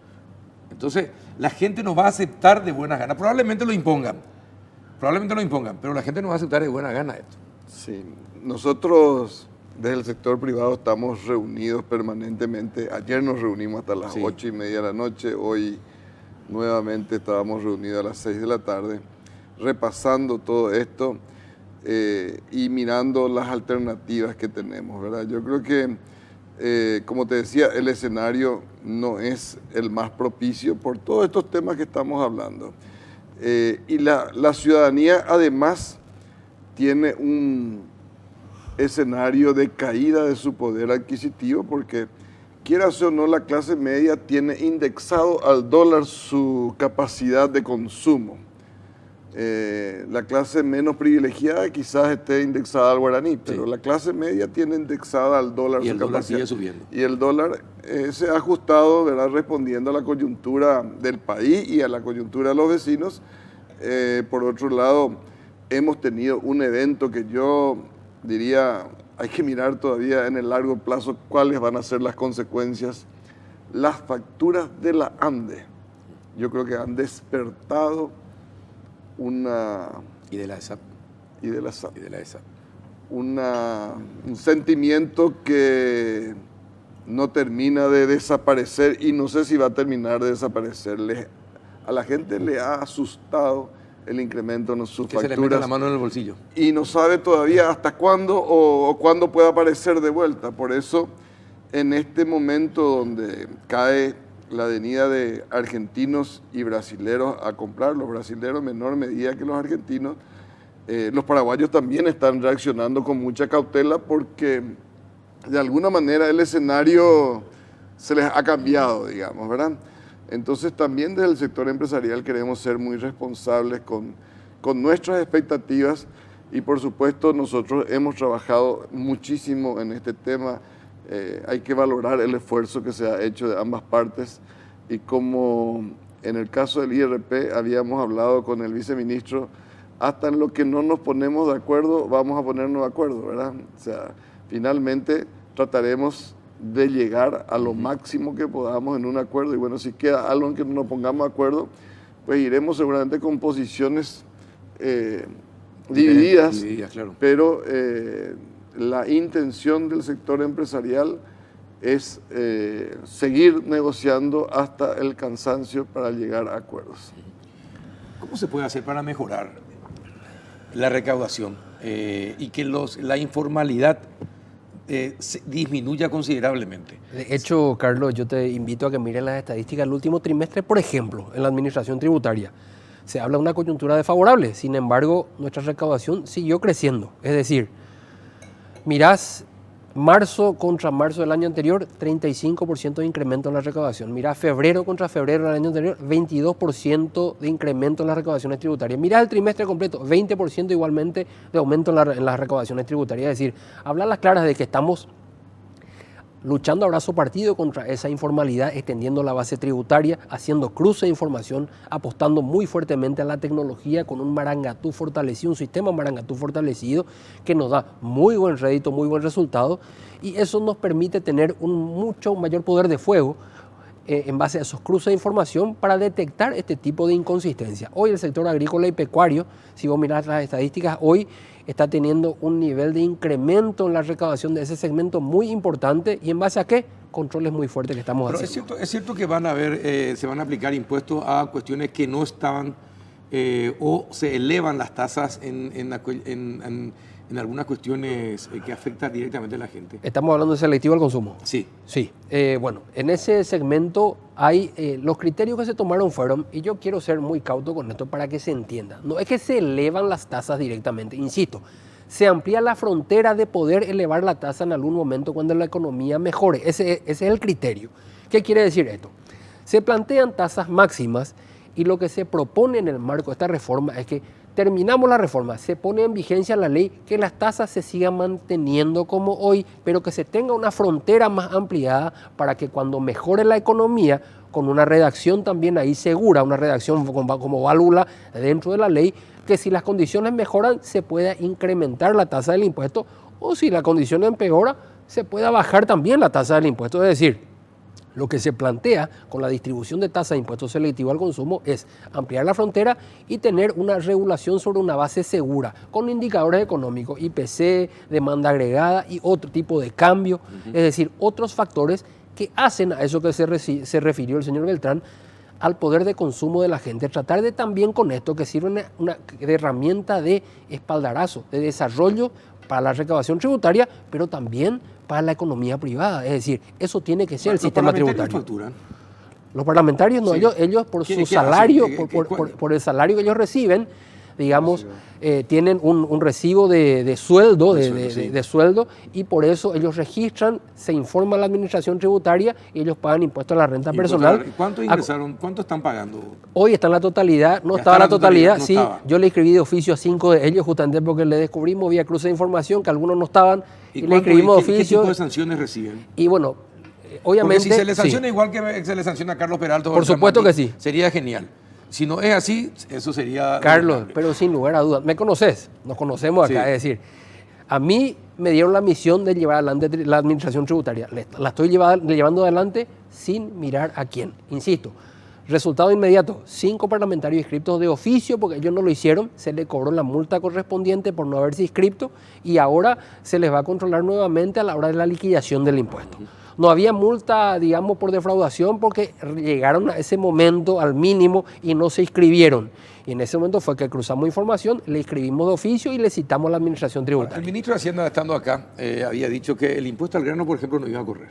entonces la gente no va a aceptar de buena gana. Probablemente lo impongan, pero la gente no va a aceptar de buena gana esto. Sí, nosotros desde el sector privado estamos reunidos permanentemente. Ayer nos reunimos hasta las 8:30 de la noche, hoy nuevamente estábamos reunidos a las 6 de la tarde, repasando todo esto y mirando las alternativas que tenemos, ¿verdad? Yo creo que, como te decía, el escenario no es el más propicio por todos estos temas que estamos hablando. Y la ciudadanía además tiene un escenario de caída de su poder adquisitivo porque, quieras o no, la clase media tiene indexado al dólar su capacidad de consumo. La clase menos privilegiada quizás esté indexada al guaraní, pero la clase media tiene indexada al dólar y su el dólar capacidad. sigue subiendo. Y el dólar se ha ajustado, ¿verdad?, respondiendo a la coyuntura del país y a la coyuntura de los vecinos. Por otro lado, hemos tenido un evento que yo diría, hay que mirar todavía en el largo plazo cuáles van a ser las consecuencias. Las facturas de la ANDE, yo creo que han despertado y de la ESAP. Un sentimiento que no termina de desaparecer y no sé si va a terminar de desaparecer. A la gente le ha asustado el incremento en sus facturas. Que se le meta la mano en el bolsillo. Y no sabe todavía hasta cuándo o cuándo puede aparecer de vuelta. Por eso, en este momento donde cae la venida de argentinos y brasileros a comprar, los brasileros en menor medida que los argentinos, los paraguayos también están reaccionando con mucha cautela porque de alguna manera el escenario se les ha cambiado, digamos, ¿verdad? Entonces también desde el sector empresarial queremos ser muy responsables con nuestras expectativas y por supuesto nosotros hemos trabajado muchísimo en este tema. Hay que valorar el esfuerzo que se ha hecho de ambas partes y como en el caso del IRP habíamos hablado con el viceministro, hasta en lo que no nos ponemos de acuerdo vamos a ponernos de acuerdo, ¿verdad? O sea, finalmente trataremos de llegar a lo máximo que podamos en un acuerdo y bueno, si queda algo en que no nos pongamos de acuerdo, pues iremos seguramente con posiciones divididas, claro. Pero la intención del sector empresarial es seguir negociando hasta el cansancio para llegar a acuerdos. ¿Cómo se puede hacer para mejorar la recaudación y que la informalidad disminuya considerablemente? De hecho, Carlos, yo te invito a que mires las estadísticas del último trimestre, por ejemplo, en la administración tributaria. Se habla de una coyuntura desfavorable, sin embargo, nuestra recaudación siguió creciendo. Es decir, mirás marzo contra marzo del año anterior, 35% de incremento en la recaudación. Mirá febrero contra febrero del año anterior, 22% de incremento en las recaudaciones tributarias. Mirá el trimestre completo, 20% igualmente de aumento en las recaudaciones tributarias. Es decir, hablar las claras de que estamos luchando a brazo partido contra esa informalidad, extendiendo la base tributaria, haciendo cruce de información, apostando muy fuertemente a la tecnología con un Marangatú fortalecido, un sistema Marangatú fortalecido que nos da muy buen rédito, muy buen resultado, y eso nos permite tener un mucho mayor poder de fuego en base a esos cruces de información para detectar este tipo de inconsistencia. Hoy el sector agrícola y pecuario, si vos mirás las estadísticas, hoy está teniendo un nivel de incremento en la recaudación de ese segmento muy importante. ¿Y en base a qué? Controles muy fuertes que estamos haciendo. Es cierto que van a haber, se van a aplicar impuestos a cuestiones que no estaban o se elevan las tasas en algunas cuestiones que afectan directamente a la gente. Estamos hablando de selectivo al consumo. Sí. Sí. Bueno, en ese segmento hay los criterios que se tomaron fueron, y yo quiero ser muy cauto con esto para que se entienda, no es que se elevan las tasas directamente, insisto, se amplía la frontera de poder elevar la tasa en algún momento cuando la economía mejore. Ese es el criterio. ¿Qué quiere decir esto? Se plantean tasas máximas y lo que se propone en el marco de esta reforma es que terminamos la reforma, se pone en vigencia la ley, que las tasas se sigan manteniendo como hoy, pero que se tenga una frontera más ampliada para que cuando mejore la economía, con una redacción también ahí segura, una redacción como válvula dentro de la ley, que si las condiciones mejoran se pueda incrementar la tasa del impuesto, o si la condición empeora se pueda bajar también la tasa del impuesto. Es decir, lo que se plantea con la distribución de tasa de impuesto selectivo al consumo es ampliar la frontera y tener una regulación sobre una base segura, con indicadores económicos, IPC, demanda agregada y otro tipo de cambio, es decir, otros factores que hacen a eso que se refirió el señor Beltrán, al poder de consumo de la gente. Tratar de también con esto que sirve de herramienta de espaldarazo, de desarrollo para la recaudación tributaria, pero también para la economía privada. Es decir, eso tiene que ser el sistema tributario. Los parlamentarios no, sí. ellos por su salario, por el salario que ellos reciben, digamos, tienen un recibo de sueldo, de sueldo, y por eso ellos registran, se informa a la administración tributaria y ellos pagan impuestos a la renta personal. ¿Cuánto ingresaron? ¿Cuánto están pagando? Hoy está en la totalidad, no estaba la totalidad, sí. Yo le escribí de oficio a 5 de ellos justamente porque le descubrimos vía cruce de información que algunos no estaban y le escribimos de oficio. ¿Qué tipo de sanciones reciben? Y bueno, obviamente... Porque si se le sanciona igual que se le sanciona a Carlos Peralta, por supuesto que sí. Sería genial. Si no es así, eso sería... Carlos, pero sin lugar a dudas, ¿me conoces? Nos conocemos acá, sí. Es decir, a mí me dieron la misión de llevar adelante la administración tributaria. La estoy llevando adelante sin mirar a quién. Insisto, resultado inmediato, 5 parlamentarios inscriptos de oficio, porque ellos no lo hicieron, se les cobró la multa correspondiente por no haberse inscrito y ahora se les va a controlar nuevamente a la hora de la liquidación del impuesto. No había multa, digamos, por defraudación porque llegaron a ese momento al mínimo y no se inscribieron. Y en ese momento fue que cruzamos información, le inscribimos de oficio y le citamos a la administración tributaria. El ministro de Hacienda, estando acá, había dicho que el impuesto al grano, por ejemplo, no iba a correr.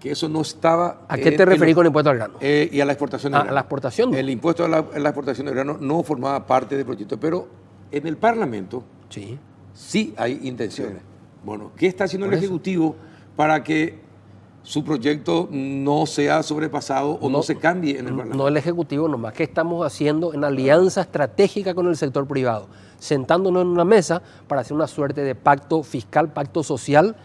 Que eso no estaba... ¿A qué te referís con el impuesto al grano? Y a la exportación de grano. A la exportación. No. El impuesto a la exportación de grano no formaba parte del proyecto, pero en el Parlamento sí hay intenciones. Sí. Bueno, ¿qué está haciendo el Ejecutivo para que su proyecto no sea sobrepasado o no se cambie en el Parlamento? No el Ejecutivo nomás, ¿qué estamos haciendo en alianza estratégica con el sector privado? Sentándonos en una mesa para hacer una suerte de pacto fiscal, pacto social,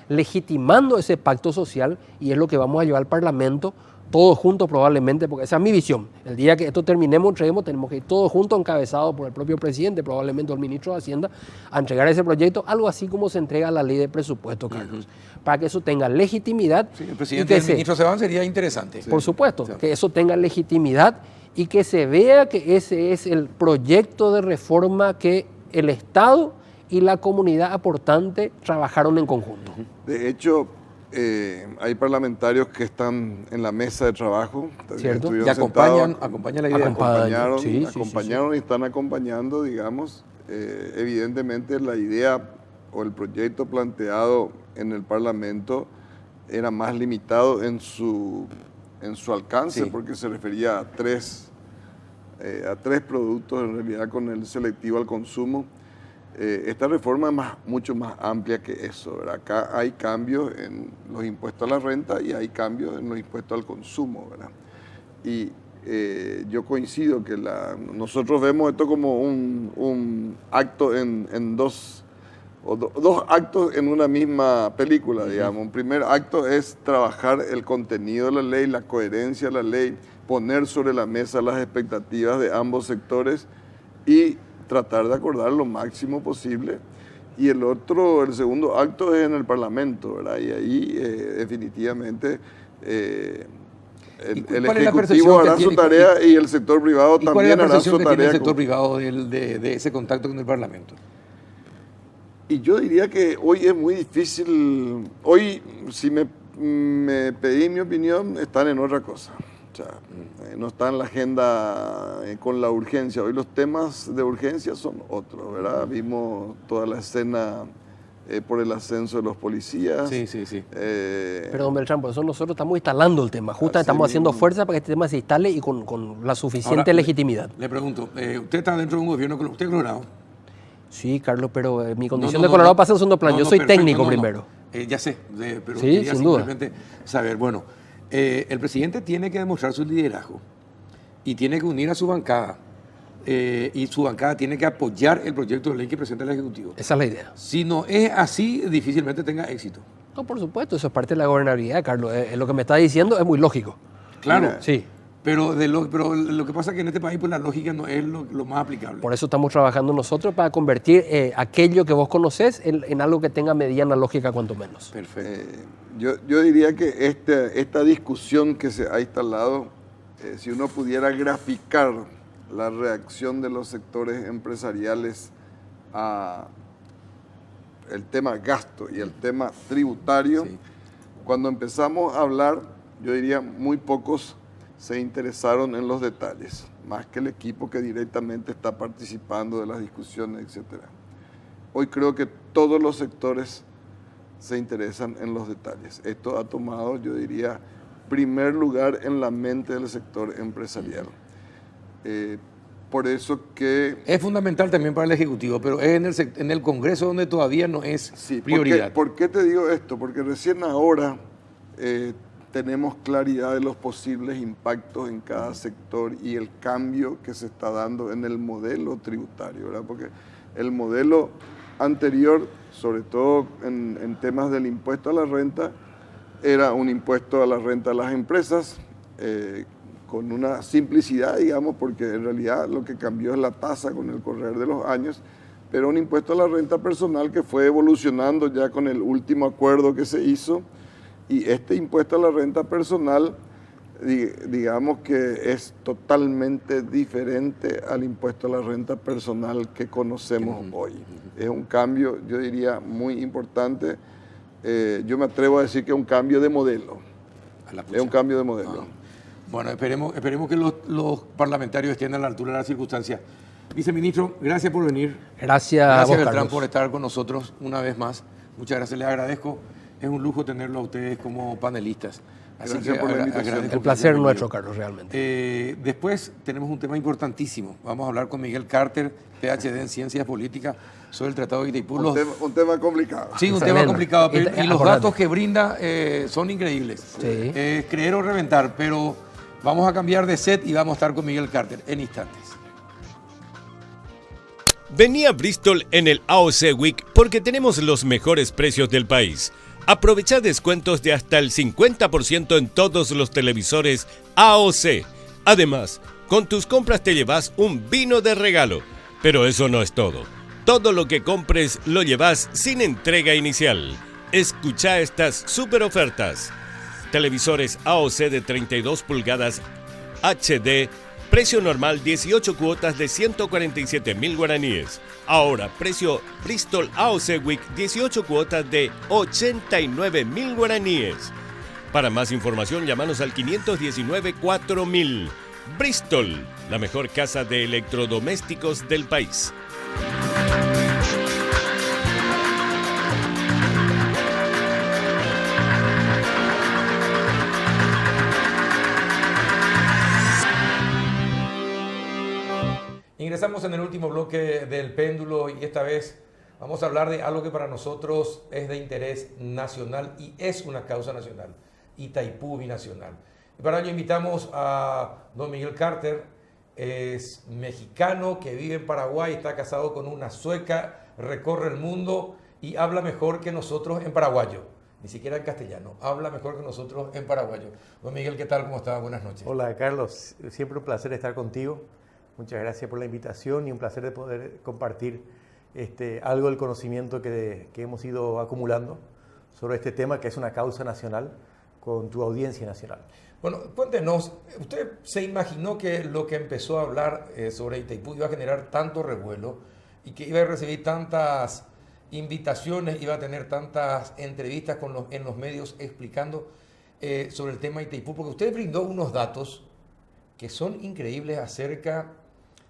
legitimando ese pacto social, y es lo que vamos a llevar al Parlamento, todos juntos probablemente, porque esa es mi visión. El día que esto tenemos que ir todos juntos, encabezados por el propio presidente, probablemente el ministro de Hacienda, a entregar ese proyecto, algo así como se entrega la ley de presupuesto, Carlos, para que eso tenga legitimidad. Sí, el presidente y el ministro se van, sería interesante. Por supuesto, que eso tenga legitimidad y que se vea que ese es el proyecto de reforma que el Estado y la comunidad aportante trabajaron en conjunto. De hecho, hay parlamentarios que están en la mesa de trabajo. Cierto. Estuvieron Y acompañan la idea. Acompañan. Acompañaron y están acompañando, digamos. Evidentemente la idea o el proyecto planteado en el Parlamento era más limitado en su alcance, Sí. porque se refería a tres productos, en realidad con el selectivo al consumo. Esta reforma es mucho más amplia que eso, ¿verdad? Acá hay cambios en los impuestos a la renta y hay cambios en los impuestos al consumo, ¿verdad? Y yo coincido que nosotros vemos esto como un acto en dos actos en una misma película, digamos. Un primer acto es trabajar el contenido de la ley, la coherencia de la ley, poner sobre la mesa las expectativas de ambos sectores y tratar de acordar lo máximo posible. Y el segundo acto es en el Parlamento, ¿verdad? Y ahí definitivamente el cuál es la Ejecutivo percepción que hará su tiene- tarea y el sector privado ¿Y cuál es también la hará percepción su que tiene tarea. el sector privado de ese contacto con el Parlamento? Y yo diría que hoy es muy difícil. Hoy, si me pedí mi opinión, están en otra cosa. O sea, no está en la agenda con la urgencia. Hoy los temas de urgencia son otros, ¿verdad? Vimos toda la escena por el ascenso de los policías. Sí, sí, sí. Pero, don Beltrán, por eso nosotros estamos instalando el tema. Justamente Así estamos haciendo mismo. fuerza para que este tema se instale y con la suficiente Ahora, legitimidad. Le pregunto, usted está dentro de un gobierno, ¿usted es colorado? Sí, Carlos, pero mi condición No, de Colorado no. pasa en segundo plano. No, Yo no, soy perfecto, técnico no. primero. Ya sé, pero Sí, quería sin duda. simplemente saber, bueno, el presidente tiene que demostrar su liderazgo y tiene que unir a su bancada y su bancada tiene que apoyar el proyecto de ley que presenta el Ejecutivo. Esa es la idea. Si no es así, difícilmente tenga éxito. No, por supuesto, eso es parte de la gobernabilidad, Carlos. Lo que me está diciendo es muy lógico. Claro, Mira, Sí. pero lo que pasa es que en este país pues, la lógica no es lo más aplicable. Por eso estamos trabajando nosotros para convertir aquello que vos conocés en algo que tenga mediana lógica, cuanto menos. Perfecto. Yo diría que esta discusión que se ha instalado, si uno pudiera graficar la reacción de los sectores empresariales a el tema gasto y el tema tributario, Sí. cuando empezamos a hablar, yo diría muy pocos se interesaron en los detalles, más que el equipo que directamente está participando de las discusiones, etc. Hoy creo que todos los sectores se interesan en los detalles. Esto ha tomado, yo diría, primer lugar en la mente del sector empresarial. Por eso que... Es fundamental también para el Ejecutivo, pero es en el Congreso donde todavía no es Sí, prioridad. ¿por qué te digo esto? Porque recién ahora tenemos claridad de los posibles impactos en cada sector y el cambio que se está dando en el modelo tributario, ¿verdad? Porque el modelo anterior, sobre todo en temas del impuesto a la renta, era un impuesto a la renta a las empresas con una simplicidad, digamos, porque en realidad lo que cambió es la tasa con el correr de los años, pero un impuesto a la renta personal que fue evolucionando ya con el último acuerdo que se hizo. Y este impuesto a la renta personal, digamos que es totalmente diferente al impuesto a la renta personal que conocemos hoy. Es un cambio, yo diría, muy importante. Yo me atrevo a decir que es un cambio de modelo. A la Es pucha. un cambio de modelo. Bueno, esperemos que los parlamentarios estén a la altura de las circunstancias. Viceministro, gracias por venir. Gracias a Gracias, vos, Beltrán, Carlos. por estar con nosotros una vez más. Muchas gracias, les agradezco. Es un lujo tenerlo a ustedes como panelistas. Así Gracias por la invitación. agradezco El que placer hayan venido. nuestro, Carlos, realmente. Después tenemos un tema importantísimo. Vamos a hablar con Miguel Carter, PhD en Ciencias Políticas, sobre el Tratado de Itaipú. Un tema complicado. Sí, un Excelente. tema complicado, pero, y los Acordate. datos que brinda son increíbles. Sí. Creer o reventar, pero vamos a cambiar de set y vamos a estar con Miguel Carter en instantes. Vení a Bristol en el AOC Week porque tenemos los mejores precios del país. Aprovecha descuentos de hasta el 50% en todos los televisores AOC. Además, con tus compras te llevas un vino de regalo. Pero eso no es todo. Todo lo que compres lo llevas sin entrega inicial. Escucha estas super ofertas. Televisores AOC de 32 pulgadas HD Precio normal 18 cuotas de 147.000 guaraníes. Ahora, precio Bristol AOC Week 18 cuotas de 89.000 guaraníes. Para más información, llámanos al 519-4000. Bristol, la mejor casa de electrodomésticos del país. Ingresamos en el último bloque del péndulo y esta vez vamos a hablar de algo que para nosotros es de interés nacional y es una causa nacional, Itaipú Binacional. Y para ello invitamos a don Miguel Carter, es mexicano que vive en Paraguay, está casado con una sueca, recorre el mundo y habla mejor que nosotros en paraguayo, ni siquiera en castellano, habla mejor que nosotros en paraguayo. Don Miguel, ¿qué tal? ¿Cómo está? Buenas noches. Hola Carlos, siempre un placer estar contigo. Muchas gracias por la invitación y un placer de poder compartir algo del conocimiento que hemos ido acumulando sobre este tema que es una causa nacional con tu audiencia nacional. Bueno, cuéntenos, ¿usted se imaginó que lo que empezó a hablar sobre Itaipú iba a generar tanto revuelo y que iba a recibir tantas invitaciones, iba a tener tantas entrevistas en los medios explicando sobre el tema Itaipú? Porque usted brindó unos datos que son increíbles acerca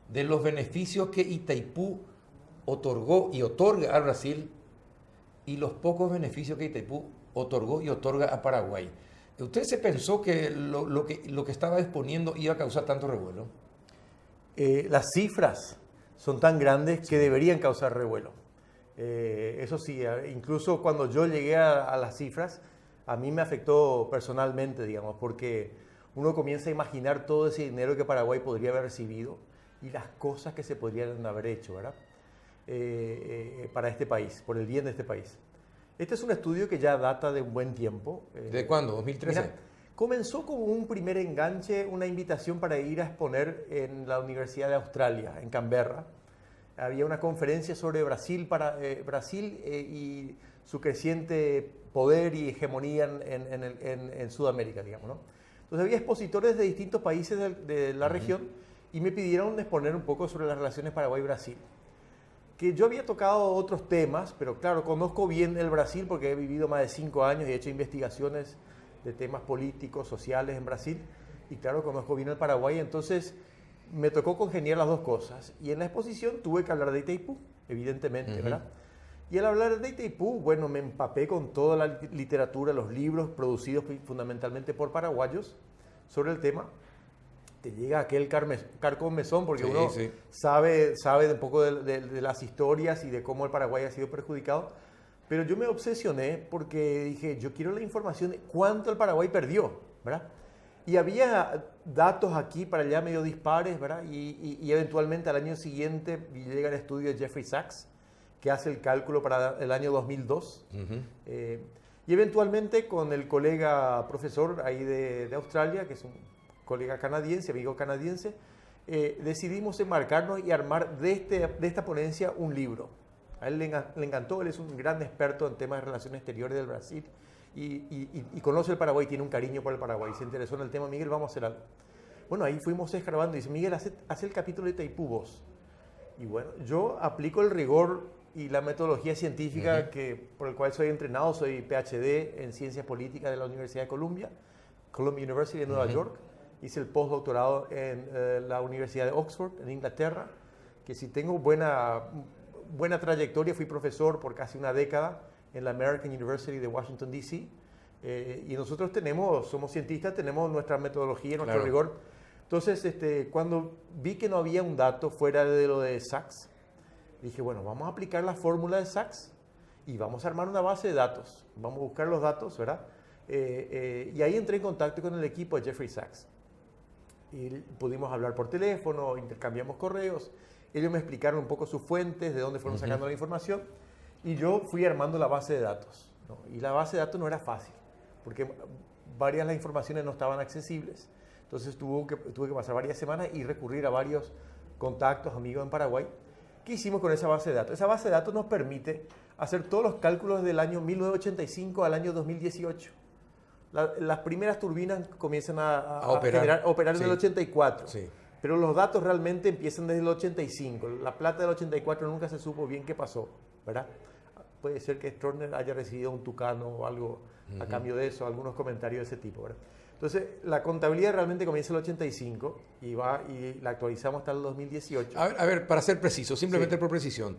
de los beneficios que Itaipú otorgó y otorga a Brasil y los pocos beneficios que Itaipú otorgó y otorga a Paraguay. ¿Usted se pensó que lo que estaba exponiendo iba a causar tanto revuelo? Las cifras son tan grandes que deberían causar revuelo. Eso sí, incluso cuando yo llegué a las cifras, a mí me afectó personalmente, digamos, porque uno comienza a imaginar todo ese dinero que Paraguay podría haber recibido y las cosas que se podrían haber hecho, ¿verdad? Para este país, por el bien de este país. Este es un estudio que ya data de un buen tiempo. ¿De cuándo? ¿2013? Mira, comenzó con un primer enganche, una invitación para ir a exponer en la Universidad de Australia, en Canberra. Había una conferencia sobre Brasil, y su creciente poder y hegemonía en Sudamérica, digamos, ¿no? Entonces había expositores de distintos países de la región y me pidieron exponer un poco sobre las relaciones Paraguay-Brasil. Que yo había tocado otros temas, pero claro, conozco bien el Brasil porque he vivido más de 5 años y he hecho investigaciones de temas políticos, sociales en Brasil. Y claro, conozco bien el Paraguay, entonces me tocó congeniar las dos cosas. Y en la exposición tuve que hablar de Itaipú, evidentemente, ¿verdad? Y al hablar de Itaipú, bueno, me empapé con toda la literatura, los libros producidos fundamentalmente por paraguayos sobre el tema. Te llega aquel carcomezón porque uno sabe un poco de las historias y de cómo el Paraguay ha sido perjudicado. Pero yo me obsesioné porque dije, yo quiero la información de cuánto el Paraguay perdió, ¿verdad? Y había datos aquí para allá medio dispares, ¿verdad? Y eventualmente al año siguiente llega el estudio de Jeffrey Sachs, que hace el cálculo para el año 2002. Y eventualmente con el colega profesor ahí de Australia, que es un colega canadiense, amigo canadiense, decidimos enmarcarnos y armar de esta ponencia un libro. A él le encantó, él es un gran experto en temas de relaciones exteriores del Brasil y conoce el Paraguay, tiene un cariño por el Paraguay, se interesó en el tema. Miguel, vamos a hacer algo. Bueno, ahí fuimos escarbando y dice, Miguel, haz el capítulo de Itaipú vos. Y bueno, yo aplico el rigor y la metodología científica por el cual soy entrenado, soy PhD en Ciencias Políticas de la Universidad de Columbia University de Nueva York. Hice el postdoctorado en la Universidad de Oxford, en Inglaterra, que si tengo buena trayectoria, fui profesor por casi una década en la American University de Washington, D.C. Y nosotros somos cientistas, tenemos nuestra metodología, nuestro rigor. Entonces, cuando vi que no había un dato fuera de lo de Sachs, dije, bueno, vamos a aplicar la fórmula de Sachs y vamos a armar una base de datos. Vamos a buscar los datos, ¿verdad? Y ahí entré en contacto con el equipo de Jeffrey Sachs. Y pudimos hablar por teléfono, intercambiamos correos. Ellos me explicaron un poco sus fuentes, de dónde fueron sacando la información. Y yo fui armando la base de datos, ¿no? Y la base de datos no era fácil, porque varias de las informaciones no estaban accesibles. Entonces tuve que pasar varias semanas y recurrir a varios contactos, amigos en Paraguay. ¿Qué hicimos con esa base de datos? Esa base de datos nos permite hacer todos los cálculos del año 1985 al año 2018. Las primeras turbinas comienzan a operar en el 84. Sí. Pero los datos realmente empiezan desde el 85. La plata del 84 nunca se supo bien qué pasó, ¿verdad? Puede ser que Stroessner haya recibido un tucano o algo a cambio de eso, algunos comentarios de ese tipo, ¿verdad? Entonces, la contabilidad realmente comienza en el 85 y la actualizamos hasta el 2018. A ver, para ser preciso, simplemente Sí. por precisión,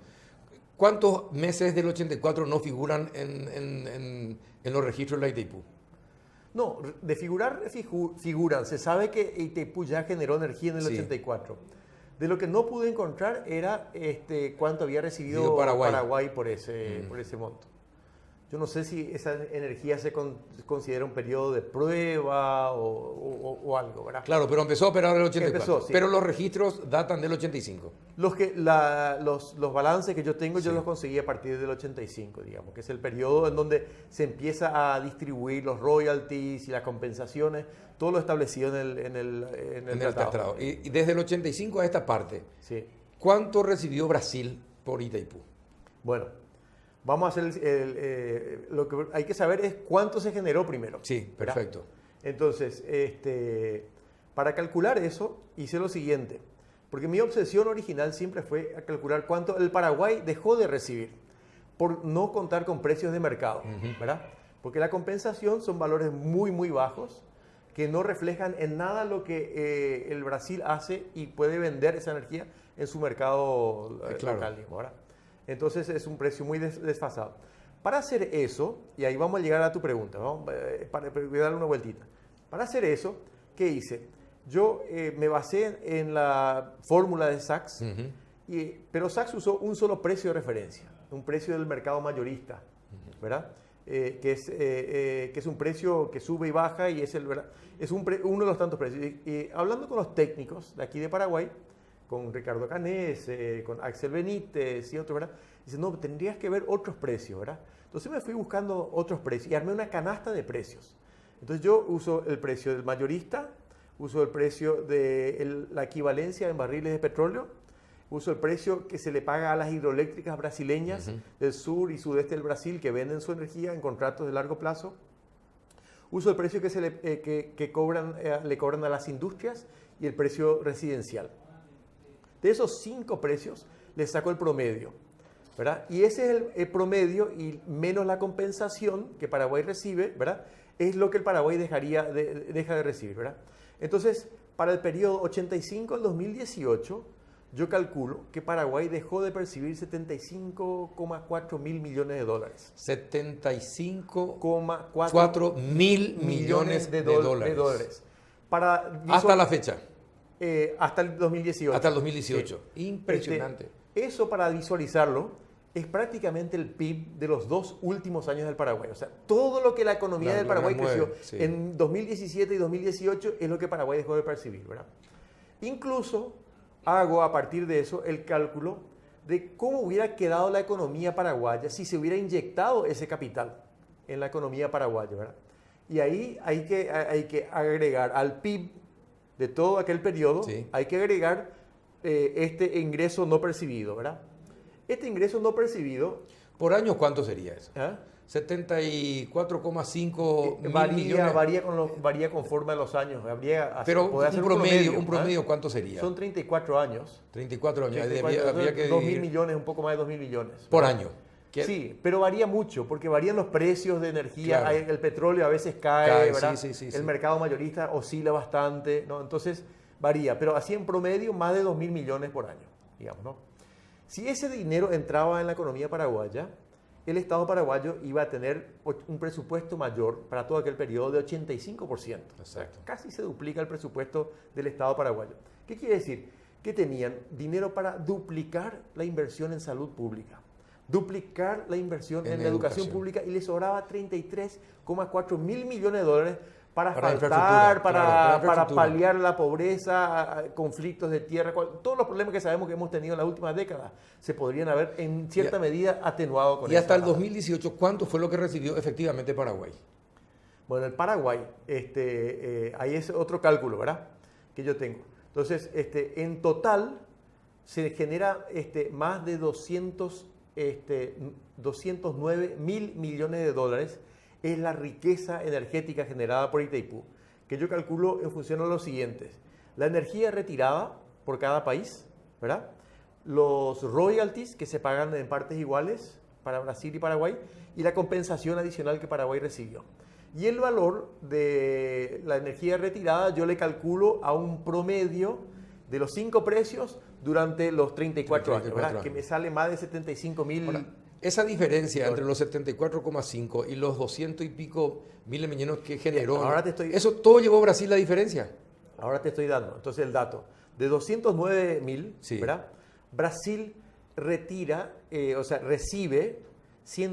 ¿cuántos meses del 84 no figuran en los registros de la Itaipú? No, de figurar figuran. Se sabe que Itaipú ya generó energía en el Sí. 84. De lo que no pude encontrar era cuánto había recibido Digo, Paraguay. Paraguay por ese monto. Yo no sé si esa energía se considera un periodo de prueba o algo, ¿verdad? Claro, pero empezó a operar en el 84. Empezó, sí. Pero los registros datan del 85. Los balances que yo tengo, yo Sí. los conseguí a partir del 85, digamos, que es el periodo en donde se empieza a distribuir los royalties y las compensaciones, todo lo establecido en el tratado. Y desde el 85 a esta parte, Sí. ¿cuánto recibió Brasil por Itaipú? Bueno, vamos a hacer lo que hay que saber es cuánto se generó primero. Sí, ¿verdad? perfecto. Entonces, para calcular eso, hice lo siguiente. Porque mi obsesión original siempre fue a calcular cuánto el Paraguay dejó de recibir por no contar con precios de mercado, ¿verdad? Porque la compensación son valores muy, muy bajos que no reflejan en nada lo que el Brasil hace y puede vender esa energía en su mercado Claro. local, digamos, ¿verdad? Entonces es un precio muy desfasado. Para hacer eso, y ahí vamos a llegar a tu pregunta, ¿no? Voy a darle una vueltita. Para hacer eso, ¿qué hice? Yo me basé en la fórmula de Sachs, pero Sachs usó un solo precio de referencia, un precio del mercado mayorista, ¿verdad? Que es un precio que sube y baja y es uno de los tantos precios. Y hablando con los técnicos de aquí de Paraguay, con Ricardo Canés, con Axel Benítez y otros, ¿verdad? Dice, no, tendrías que ver otros precios, ¿verdad? Entonces me fui buscando otros precios y armé una canasta de precios. Entonces yo uso el precio del mayorista, uso el precio de la equivalencia en barriles de petróleo, uso el precio que se le paga a las hidroeléctricas brasileñas del sur y sudeste del Brasil que venden su energía en contratos de largo plazo, uso el precio que le cobran a las industrias y el precio residencial. De esos 5 precios les saco el promedio, ¿verdad? Y ese es el promedio y menos la compensación que Paraguay recibe, ¿verdad? Es lo que el Paraguay deja de recibir, ¿verdad? Entonces, para el periodo 85 al 2018, yo calculo que Paraguay dejó de percibir 75,4 mil millones de dólares. 75,4 mil millones de dólares. Hasta la fecha. Hasta el 2018. Hasta el 2018. Sí. Impresionante. Eso, para visualizarlo, es prácticamente el PIB de los 2 últimos años del Paraguay. O sea, todo lo que la economía del Paraguay creció en 2017 y 2018 es lo que Paraguay dejó de percibir, ¿verdad? Incluso hago a partir de eso el cálculo de cómo hubiera quedado la economía paraguaya si se hubiera inyectado ese capital en la economía paraguaya, ¿verdad? Y ahí hay que agregar al PIB de todo aquel periodo, hay que agregar este ingreso no percibido, ¿verdad? Este ingreso no percibido... ¿Por año cuánto sería eso? ¿Ah? 74,5 mil millones. Varía conforme a los años. Pero un promedio, ¿cuánto sería? Son 34 años. 34 años. 34, habría que 2.000 millones, un poco más de 2.000 millones. Por ¿verdad? año. Sí, pero varía mucho, porque varían los precios de energía. Claro. El petróleo a veces cae, ¿verdad? Sí. El mercado mayorista oscila bastante, ¿no? Entonces varía, pero así en promedio más de 2.000 millones por año, digamos, ¿no? Si ese dinero entraba en la economía paraguaya, el Estado paraguayo iba a tener un presupuesto mayor para todo aquel periodo de 85%. Exacto. Casi se duplica el presupuesto del Estado paraguayo. ¿Qué quiere decir? Que tenían dinero para duplicar la inversión en salud pública, duplicar la inversión en la educación pública, y les sobraba 33,4 mil millones de dólares para asfaltar, para paliar la pobreza, conflictos de tierra, todos los problemas que sabemos que hemos tenido en las últimas décadas se podrían haber en cierta medida atenuado con eso. Y hasta el 2018, ¿cuánto fue lo que recibió efectivamente Paraguay? Bueno, el Paraguay, ahí es otro cálculo, ¿verdad? Que yo tengo. Entonces, en total se genera más de 209 mil millones de dólares. Es la riqueza energética generada por Itaipú, que yo calculo en función de los siguientes. la energía retirada por cada país, ¿verdad? Los royalties que se pagan en partes iguales para Brasil y Paraguay y la compensación adicional que Paraguay recibió. Y el valor de la energía retirada yo le calculo a un promedio de los 5 precios durante los 34 años, ¿verdad? Que me sale más de 75.000. Esa diferencia entre los 74,5 y los 200 y pico mil millones que generó, ¿eso todo llevó a Brasil la diferencia? Ahora te estoy dando, entonces el dato. De 209.000, sí, ¿verdad? Brasil retira, recibe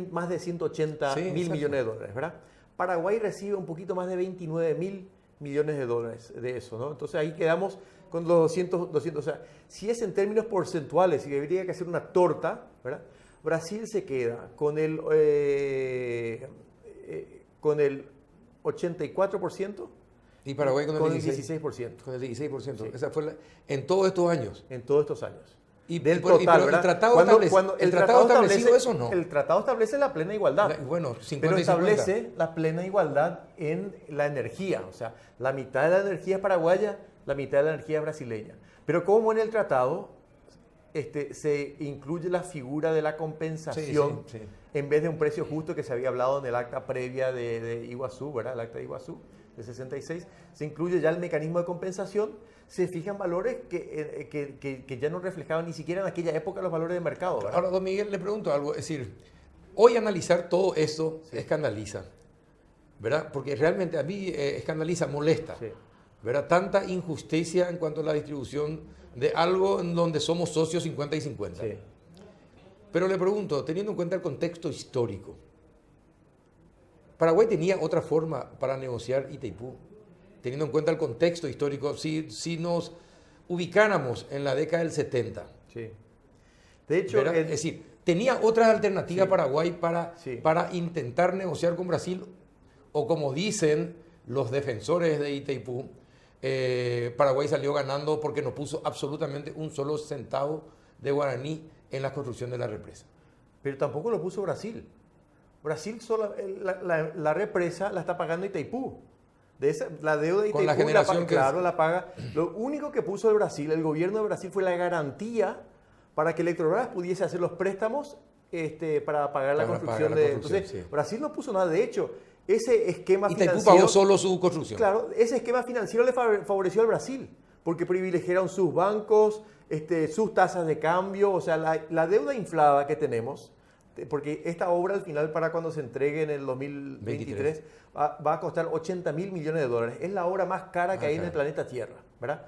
más de 180.000 millones de dólares, ¿verdad? Paraguay recibe un poquito más de 29.000 millones de dólares de eso, ¿no? Entonces ahí quedamos con los 200, o sea, si es en términos porcentuales, si debería que hacer una torta, ¿verdad? Brasil se queda con el 84%. Y Paraguay con el 16%. Con el 16%. Sí. Esa fue en todos estos años. En todos estos años. Y del total, pero ¿verdad? ¿El tratado estableció eso o no? El tratado establece la plena igualdad. Bueno, 50 pero y 50. establece la plena igualdad en la energía. O sea, la mitad de la energía es paraguaya, la mitad de la energía es brasileña. Pero como en el tratado se incluye la figura de la compensación sí. en vez de un precio justo que se había hablado en el acta previa de Iguazú, ¿verdad? El acta de Iguazú de 66, se incluye ya el mecanismo de compensación, se fijan valores que ya no reflejaban ni siquiera en aquella época los valores de mercado, ¿verdad? Ahora, don Miguel, le pregunto algo, es decir, hoy analizar todo esto escandaliza, ¿verdad? Porque realmente a mí escandaliza, molesta, ¿verdad? Tanta injusticia en cuanto a la distribución de algo en donde somos socios 50 y 50. Sí. Pero le pregunto, teniendo en cuenta el contexto histórico, Paraguay tenía otra forma para negociar Itaipú, teniendo en cuenta el contexto histórico, si nos ubicáramos en la década del 70. Sí. De hecho, es decir, tenía otra alternativa Paraguay para intentar negociar con Brasil, o como dicen los defensores de Itaipú, Paraguay salió ganando porque no puso absolutamente un solo centavo de guaraní en la construcción de la represa. Pero tampoco lo puso Brasil. Brasil, la represa la está pagando Itaipú. La deuda de Con Itaipú la generación la paga. Lo único que puso el gobierno de Brasil fue la garantía para que Electrobras pudiese hacer los préstamos para pagar la construcción. Entonces, Brasil no puso nada. De hecho, ese esquema Itaipú financiero... pagó solo su construcción. Claro, ese esquema financiero le favoreció al Brasil, porque privilegiaron sus bancos, sus tasas de cambio, o sea, la deuda inflada que tenemos, porque esta obra al final para cuando se entregue en el 2023 va a costar 80.000 millones de dólares. Es la obra más cara que hay en el planeta Tierra, ¿verdad?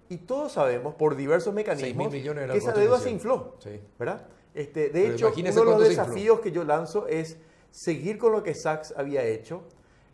Y todos sabemos por diversos mecanismos que esa deuda se infló, ¿verdad? De hecho, uno de los desafíos que yo lanzo es seguir con lo que Sachs había hecho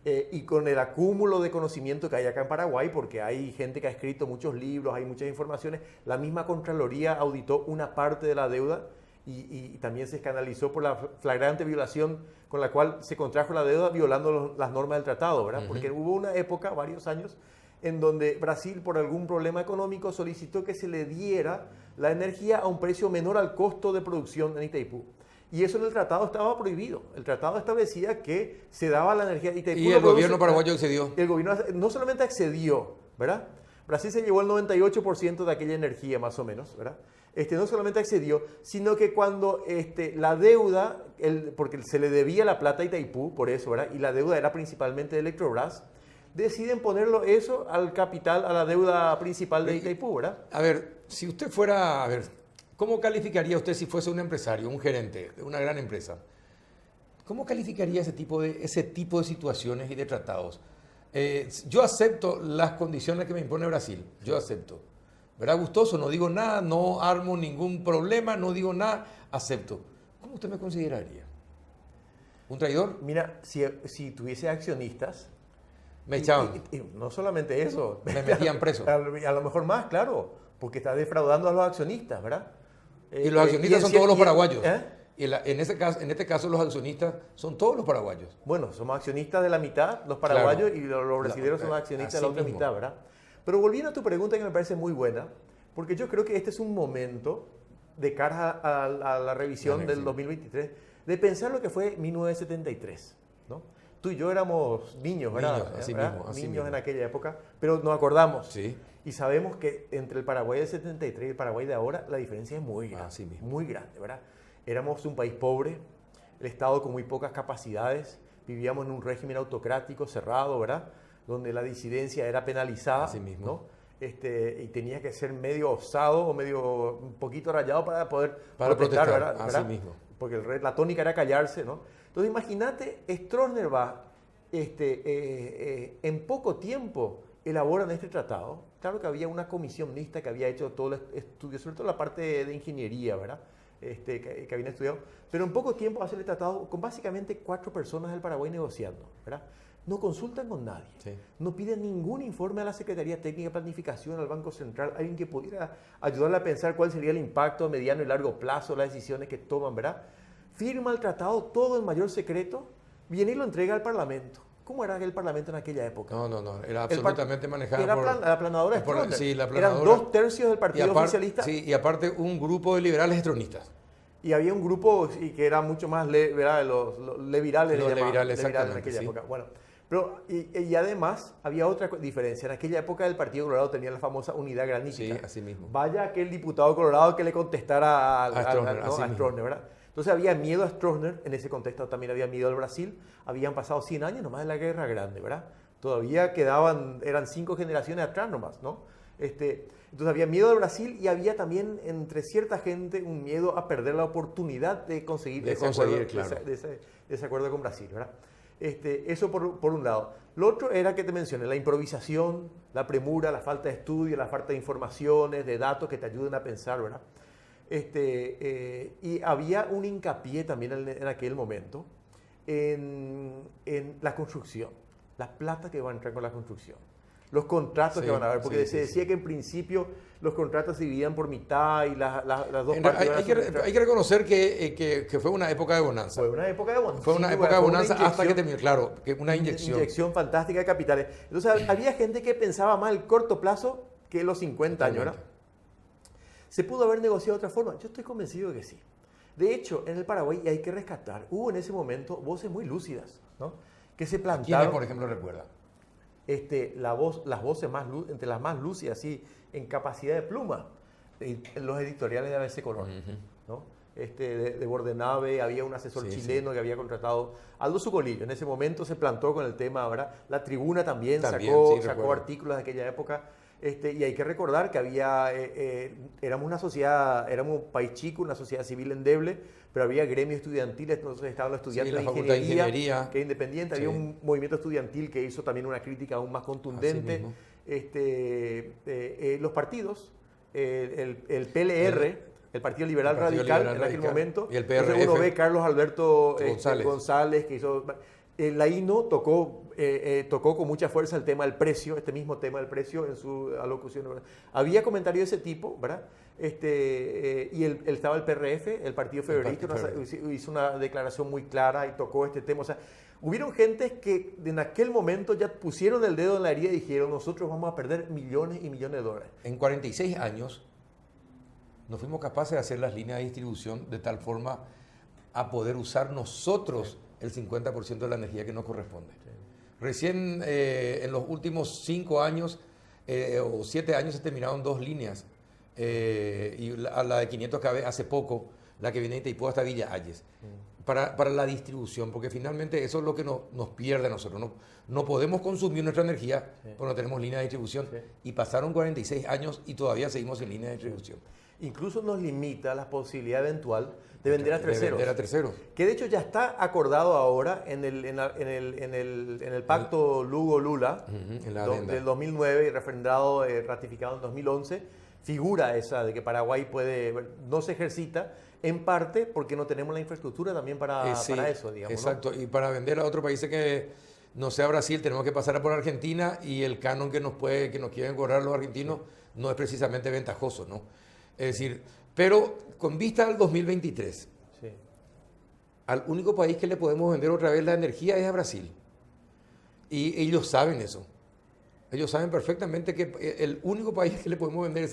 y con el acúmulo de conocimiento que hay acá en Paraguay, porque hay gente que ha escrito muchos libros, hay muchas informaciones. La misma Contraloría auditó una parte de la deuda y también se escandalizó por la flagrante violación con la cual se contrajo la deuda violando las normas del tratado, ¿verdad? Porque hubo una época, varios años, en donde Brasil, por algún problema económico, solicitó que se le diera la energía a un precio menor al costo de producción en Itaipú. Y eso en el tratado estaba prohibido. El tratado establecía que se daba la energía de Itaipú. Y el gobierno paraguayo accedió. El gobierno no solamente accedió, ¿verdad? Brasil se llevó el 98% de aquella energía, más o menos, ¿verdad? No solamente accedió, sino que cuando la deuda, porque se le debía la plata a Itaipú, por eso, ¿verdad? Y la deuda era principalmente de Electrobras, deciden ponerlo eso al capital, a la deuda principal de Itaipú, ¿verdad? A ver, si usted fuera, ¿cómo calificaría usted si fuese un empresario, un gerente de una gran empresa? ¿Cómo calificaría ese tipo de situaciones y de tratados? Yo acepto las condiciones que me impone Brasil, yo acepto. ¿Verdad? Gustoso, no digo nada, no armo ningún problema, no digo nada, acepto. ¿Cómo usted me consideraría? ¿Un traidor? Mira, si tuviese accionistas... Me echaban. Y no solamente eso. Me metían preso. A lo mejor más, claro, porque está defraudando a los accionistas, ¿verdad? Y los accionistas son todos los paraguayos. En este caso los accionistas son todos los paraguayos. Bueno, somos accionistas de la mitad, los paraguayos, y los brasileños son accionistas de la otra mitad, ¿verdad? Pero volviendo a tu pregunta, que me parece muy buena, porque yo creo que este es un momento de cara a la revisión del 2023, de pensar lo que fue 1973, ¿no? Tú y yo éramos niños, ¿verdad? Niños, así ¿verdad? mismo, así niños mismo. En aquella época, pero nos acordamos. Sí. Y sabemos que entre el Paraguay del 73 y el Paraguay de ahora, la diferencia es muy grande. Así mismo. Muy grande, ¿verdad? Éramos un país pobre, el Estado con muy pocas capacidades, vivíamos en un régimen autocrático cerrado, ¿verdad? Donde la disidencia era penalizada. Así mismo. ¿no? Y tenía que ser medio osado o medio un poquito rayado para poder protestar, ¿verdad? Así mismo. Porque la tónica era callarse, ¿no? Entonces imagínate, Stroessner va, en poco tiempo elaboran este tratado. Claro que había una comisión mixta que había hecho todo el estudio, sobre todo la parte de ingeniería, ¿verdad? Que habían estudiado, pero en poco tiempo hace el tratado con básicamente 4 personas del Paraguay negociando, ¿verdad? No consultan con nadie, Sí. no piden ningún informe a la Secretaría Técnica de Planificación, al Banco Central, alguien que pudiera ayudarle a pensar cuál sería el impacto a mediano y largo plazo, las decisiones que toman, ¿verdad? Firma el tratado, todo en mayor secreto, viene y lo entrega al Parlamento. ¿Cómo era el Parlamento en aquella época? No, era absolutamente manejada Era por... la planadora Stroessner. Sí, la Eran planadora. 2/3 del Partido Oficialista. Sí, y aparte un grupo de liberales estronistas. Y había un grupo que era mucho más ¿verdad? Los levirales, Los le llamaban, levirales, exactamente, en aquella sí. época. Bueno, pero, y además había otra diferencia. En aquella época el Partido Colorado tenía la famosa unidad granítica. Sí, así mismo. Vaya aquel diputado colorado que le contestara A Stroessner, así a mismo. Stroessner, ¿verdad? Entonces había miedo a Stroessner, en ese contexto también había miedo al Brasil. Habían pasado 100 años nomás de la Guerra Grande, ¿verdad? Todavía eran 5 generaciones atrás nomás, ¿no? Entonces había miedo al Brasil y había también entre cierta gente un miedo a perder la oportunidad de conseguir, ese acuerdo con Brasil, ¿verdad? Eso por un lado. Lo otro era que te mencioné, la improvisación, la premura, la falta de estudio, la falta de informaciones, de datos que te ayuden a pensar, ¿verdad? Y había un hincapié también en aquel momento en la construcción, la plata que va a entrar con la construcción, los contratos que van a haber, porque se decía que en principio los contratos se dividían por mitad y las dos partes. Hay que reconocer que fue una época de bonanza. Fue una época de bonanza. Fue una época de bonanza hasta que terminó, claro, que una inyección. Inyección fantástica de capitales. Entonces había gente que pensaba más el corto plazo que los 50 años, ¿verdad? ¿Se pudo haber negociado de otra forma? Yo estoy convencido de que sí. De hecho, en el Paraguay, y hay que rescatar, hubo en ese momento voces muy lúcidas, ¿no? Que se plantearon. ¿Quiénes, por ejemplo, recuerda? Las voces entre las más lúcidas, sí, en capacidad de pluma, los editoriales de ABC Color, ¿no? De Bordenave, había un asesor chileno que había contratado, Aldo Zucolillo, en ese momento se plantó con el tema, ¿verdad? La Tribuna también sacó artículos de aquella época. Y hay que recordar que éramos una sociedad, éramos un país chico, una sociedad civil endeble, pero había gremios estudiantiles, entonces estaban los estudiantes la de Facultad de Ingeniería, que era independiente, había un movimiento estudiantil que hizo también una crítica aún más contundente. Los partidos, el PLR, el Partido Liberal Radical en aquel momento, y el PRF, entonces uno ve Carlos Alberto González que hizo... La INO tocó con mucha fuerza el tema del precio, este mismo tema del precio en su alocución, ¿verdad? Había comentarios de ese tipo, ¿verdad? Y estaba el PRF, el Partido Federalista, hizo una declaración muy clara y tocó este tema. O sea, hubieron gentes que en aquel momento ya pusieron el dedo en la herida y dijeron, nosotros vamos a perder millones y millones de dólares. En 46 años no fuimos capaces de hacer las líneas de distribución de tal forma a poder usar nosotros el 50% de la energía que nos corresponde. Sí. Recién en los últimos 5 años o 7 años se terminaron 2 líneas. Y la de 500 kV hace poco, la que viene de Itaipú hasta Villa Ayes, para la distribución, porque finalmente eso es lo que nos pierde a nosotros. No podemos consumir nuestra energía porque no tenemos línea de distribución. Sí. Y pasaron 46 años y todavía seguimos sin línea de distribución. Incluso nos limita la posibilidad eventual de vender a terceros. Que de hecho ya está acordado ahora en el pacto Lugo-Lula del 2009 y refrendado, ratificado en 2011. Figura esa de que Paraguay no se ejercita, en parte porque no tenemos la infraestructura también para eso, digamos. Exacto, ¿no? Y para vender a otros países que no sea Brasil, tenemos que pasar por Argentina y el canon que nos quieren cobrar los argentinos no es precisamente ventajoso, ¿no? Es decir, pero con vista al 2023, al único país que le podemos vender otra vez la energía es a Brasil. Y ellos saben eso. Ellos saben perfectamente que el único país que le podemos vender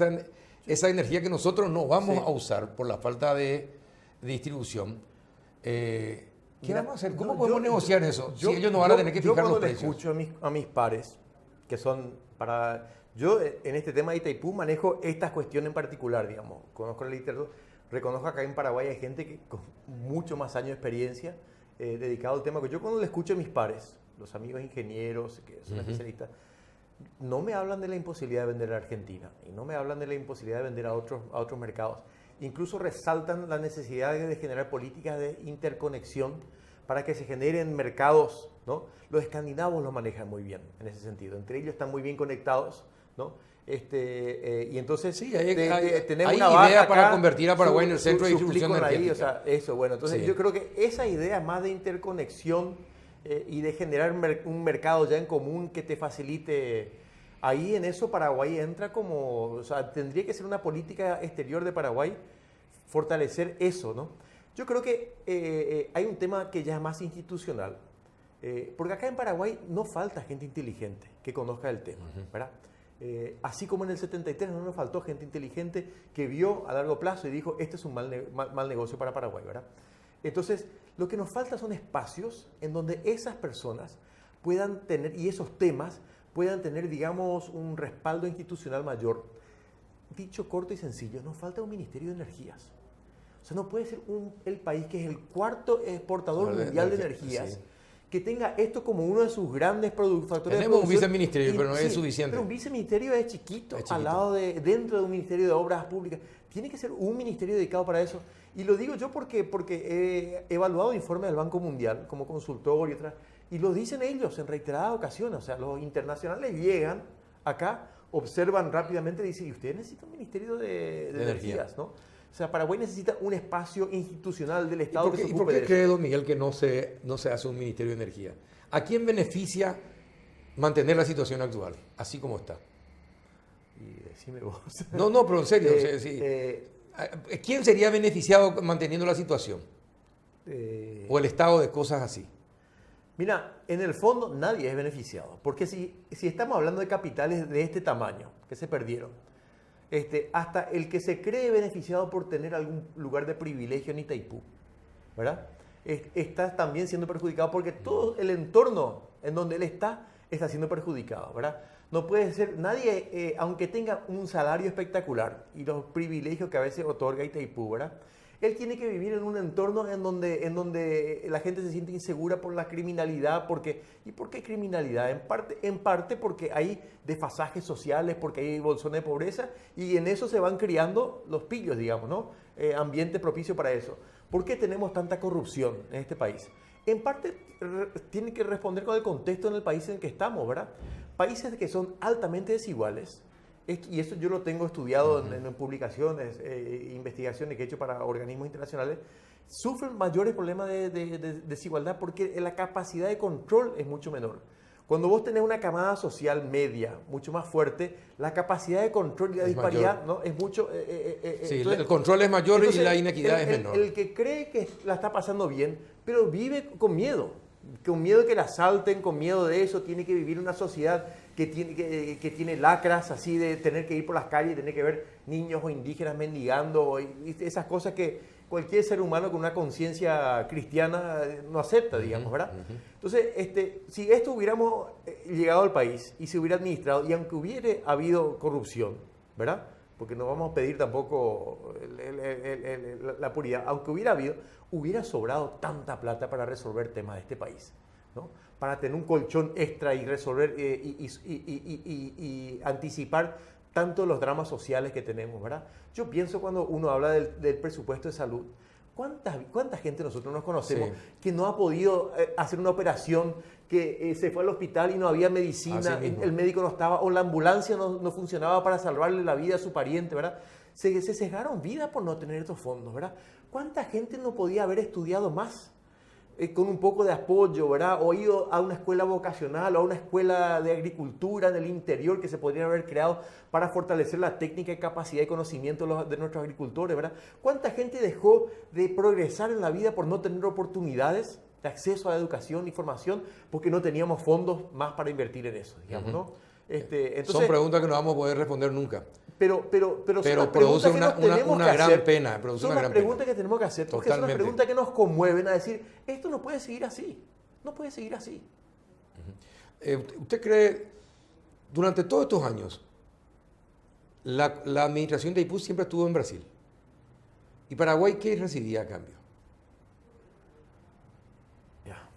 esa energía que nosotros no vamos a usar por la falta de distribución. ¿Qué vamos a hacer? ¿Cómo podemos negociar eso? Si ellos no van a tener que fijar los precios. Yo cuando le escucho a mis pares, que son Yo en este tema de Itaipú manejo esta cuestión en particular, digamos. Conozco la literatura, reconozco acá en Paraguay hay gente que con mucho más años de experiencia dedicado al tema. Que yo cuando le escucho a mis pares, los amigos ingenieros que son especialistas, no me hablan de la imposibilidad de vender a Argentina y no me hablan de la imposibilidad de vender a otros mercados. Incluso resaltan la necesidad de generar políticas de interconexión para que se generen mercados, ¿no? Los escandinavos lo manejan muy bien en ese sentido. Entre ellos están muy bien conectados, ¿no? Y entonces Sí, tenemos hay una base idea para acá, convertir a Paraguay en el centro de distribución ahí, energética. o sea, eso, bueno, entonces Sí. yo creo que esa idea más de interconexión y de generar un mercado ya en común que te facilite, ahí en eso Paraguay entra como, o sea, tendría que ser una política exterior de Paraguay, fortalecer eso, ¿no? Yo creo que hay un tema que ya es más institucional, porque acá en Paraguay no falta gente inteligente que conozca el tema, ¿verdad? Así como en el 73 no nos faltó gente inteligente que vio a largo plazo y dijo, este es un mal negocio para Paraguay, ¿verdad? Entonces, lo que nos falta son espacios en donde esas personas puedan tener, y esos temas puedan tener, digamos, un respaldo institucional mayor. Dicho corto y sencillo, nos falta un Ministerio de Energías. O sea, no puede ser el país que es el cuarto exportador mundial de energías, sí, que tenga esto como uno de sus grandes factores de Tenemos un producción. viceministerio, pero no es Sí, suficiente. pero un viceministerio es chiquito, Es chiquito. al lado dentro de un ministerio de obras públicas. Tiene que ser un ministerio dedicado para eso. Y lo digo yo porque he evaluado informes del Banco Mundial como consultor y otras, y lo dicen ellos en reiteradas ocasiones. O sea, los internacionales llegan acá, observan rápidamente y dicen, y usted necesita un ministerio de energías, ¿no? O sea, Paraguay necesita un espacio institucional del Estado que se ¿Y por ocupe qué de cree, eso. don Miguel, que no se hace un Ministerio de Energía? ¿A quién beneficia mantener la situación actual, así como está? Y decime vos. No, pero en serio. o sea, sí. ¿Quién sería beneficiado manteniendo la situación? ¿O el estado de cosas así? Mira, en el fondo nadie es beneficiado, porque si estamos hablando de capitales de este tamaño que se perdieron, hasta el que se cree beneficiado por tener algún lugar de privilegio en Itaipú, ¿verdad? Está también siendo perjudicado porque todo el entorno en donde él está siendo perjudicado, ¿verdad? No puede ser nadie, aunque tenga un salario espectacular y los privilegios que a veces otorga Itaipú, ¿verdad? Él tiene que vivir en un entorno en donde la gente se siente insegura por la criminalidad. ¿Y por qué criminalidad? En parte porque hay desfasajes sociales, porque hay bolsones de pobreza y en eso se van criando los pillos, digamos, ¿no? Ambiente propicio para eso. ¿Por qué tenemos tanta corrupción en este país? En parte tiene que responder con el contexto en el país en el que estamos, ¿verdad? Países que son altamente desiguales. Y eso yo lo tengo estudiado en publicaciones, investigaciones que he hecho para organismos internacionales, sufren mayores problemas de desigualdad porque la capacidad de control es mucho menor. Cuando vos tenés una camada social media mucho más fuerte, la capacidad de control y la disparidad, ¿no? Es mucho... Sí, entonces, el control es mayor entonces, y la inequidad es menor. El que cree que la está pasando bien, pero vive con miedo de que la asalten, con miedo de eso, tiene que vivir en una sociedad que tiene lacras así de tener que ir por las calles y tener que ver niños o indígenas mendigando, y esas cosas que cualquier ser humano con una conciencia cristiana no acepta, digamos, ¿verdad? Entonces, si esto hubiéramos llegado al país y se hubiera administrado, y aunque hubiera habido corrupción, ¿verdad? Porque no vamos a pedir tampoco la puridad, aunque hubiera sobrado tanta plata para resolver temas de este país, ¿no? Para tener un colchón extra y resolver y anticipar tanto los dramas sociales que tenemos, ¿verdad? Yo pienso cuando uno habla del presupuesto de salud, ¿cuánta gente nosotros nos conocemos que no ha podido hacer una operación, que se fue al hospital y no había medicina, el médico no estaba, o la ambulancia no funcionaba para salvarle la vida a su pariente, ¿verdad? Se cegaron vidas por no tener estos fondos, ¿verdad? ¿Cuánta gente no podía haber estudiado más con un poco de apoyo, ¿verdad? O ido a una escuela vocacional o a una escuela de agricultura en el interior que se podrían haber creado para fortalecer la técnica y capacidad y conocimiento de nuestros agricultores, ¿verdad? ¿Cuánta gente dejó de progresar en la vida por no tener oportunidades de acceso a la educación y formación porque no teníamos fondos más para invertir en eso, digamos, ¿no? Entonces, son preguntas que no vamos a poder responder nunca. Pero produce una gran pena. Son las preguntas que tenemos que hacer, porque son las preguntas que nos conmueven a decir, esto no puede seguir así, no puede seguir así. ¿Usted cree, durante todos estos años, la administración de Itaipú siempre estuvo en Brasil. ¿Y Paraguay qué recibía a cambio? Ya.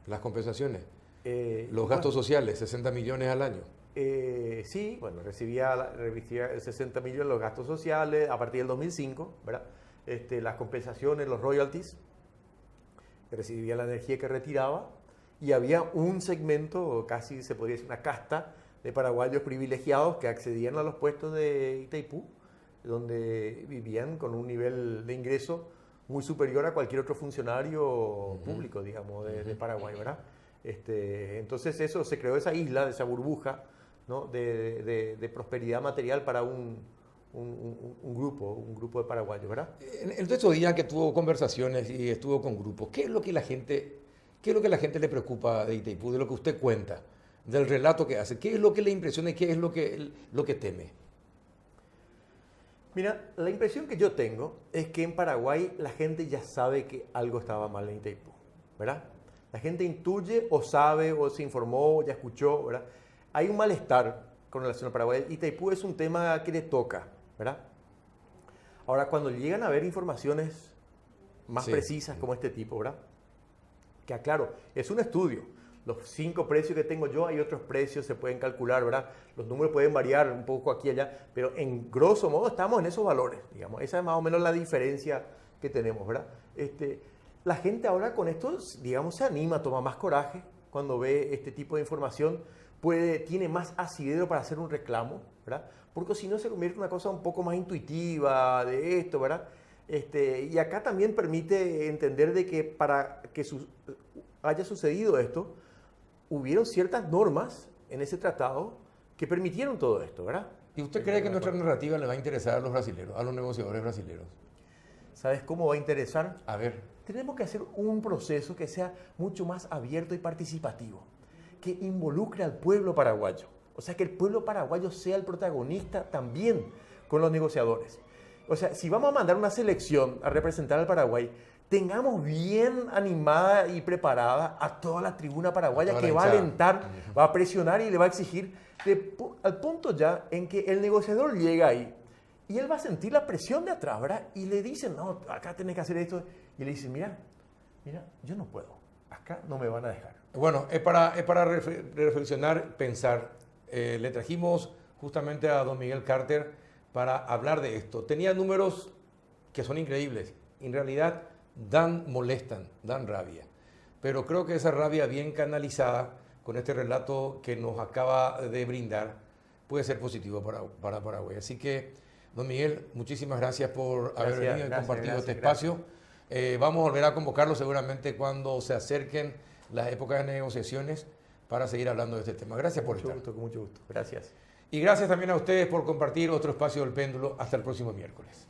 Las compensaciones. Los bueno, gastos sociales, 60 millones al año. Sí, bueno, recibía 60 millones los gastos sociales a partir del 2005, ¿verdad? Las compensaciones, los royalties, recibía la energía que retiraba, y había un segmento, casi se podría decir una casta, de paraguayos privilegiados que accedían a los puestos de Itaipú, donde vivían con un nivel de ingreso muy superior a cualquier otro funcionario público, digamos, de Paraguay, ¿verdad? Entonces eso, se creó esa isla, esa burbuja, ¿no? de prosperidad material para un grupo de paraguayos, ¿verdad? En estos días que tuvo conversaciones y estuvo con grupos, ¿qué es lo que la gente le preocupa de Itaipú, de lo que usted cuenta, del relato que hace? ¿Qué es lo que le impresiona y qué es lo que teme? Mira, la impresión que yo tengo es que en Paraguay la gente ya sabe que algo estaba mal en Itaipú, ¿verdad? La gente intuye o sabe o se informó o ya escuchó, ¿verdad? Hay un malestar con relación a Paraguay. Itaipú es un tema que le toca, ¿verdad? Ahora, cuando llegan a haber informaciones más precisas como este tipo, ¿verdad? Que aclaro, es un estudio. Los 5 precios que tengo yo, hay otros precios, se pueden calcular, ¿verdad? Los números pueden variar un poco aquí y allá, pero en grosso modo estamos en esos valores, digamos. Esa es más o menos la diferencia que tenemos, ¿verdad? La gente ahora con esto, digamos, se anima, toma más coraje cuando ve este tipo de información, tiene más asidero para hacer un reclamo, ¿verdad? Porque si no se convierte en una cosa un poco más intuitiva de esto, ¿verdad? Y acá también permite entender de que para que haya sucedido esto, hubieron ciertas normas en ese tratado que permitieron todo esto, ¿verdad? ¿Y usted cree que nuestra narrativa le va a interesar a los brasileños, a los negociadores brasileños? ¿Sabes cómo va a interesar? A ver. Tenemos que hacer un proceso que sea mucho más abierto y participativo, que involucre al pueblo paraguayo. O sea, que el pueblo paraguayo sea el protagonista también con los negociadores. O sea, si vamos a mandar una selección a representar al Paraguay, tengamos bien animada y preparada a toda la tribuna paraguaya que va a alentar, va a presionar y le va a exigir, al punto ya en que el negociador llega ahí y él va a sentir la presión de atrás, ¿verdad? Y le dicen, no, acá tenés que hacer esto. Y le dicen, mira, yo no puedo, acá no me van a dejar. Bueno, es para reflexionar, pensar. Le trajimos justamente a don Miguel Carter para hablar de esto. Tenía números que son increíbles. En realidad molestan, dan rabia. Pero creo que esa rabia bien canalizada con este relato que nos acaba de brindar puede ser positivo para Paraguay. Así que, don Miguel, muchísimas gracias por haber venido y compartido este espacio. Vamos a volver a convocarlo seguramente cuando se acerquen las épocas de negociaciones para seguir hablando de este tema. Gracias por estar. Con mucho gusto. Gracias. Y gracias también a ustedes por compartir otro espacio del péndulo. Hasta el próximo miércoles.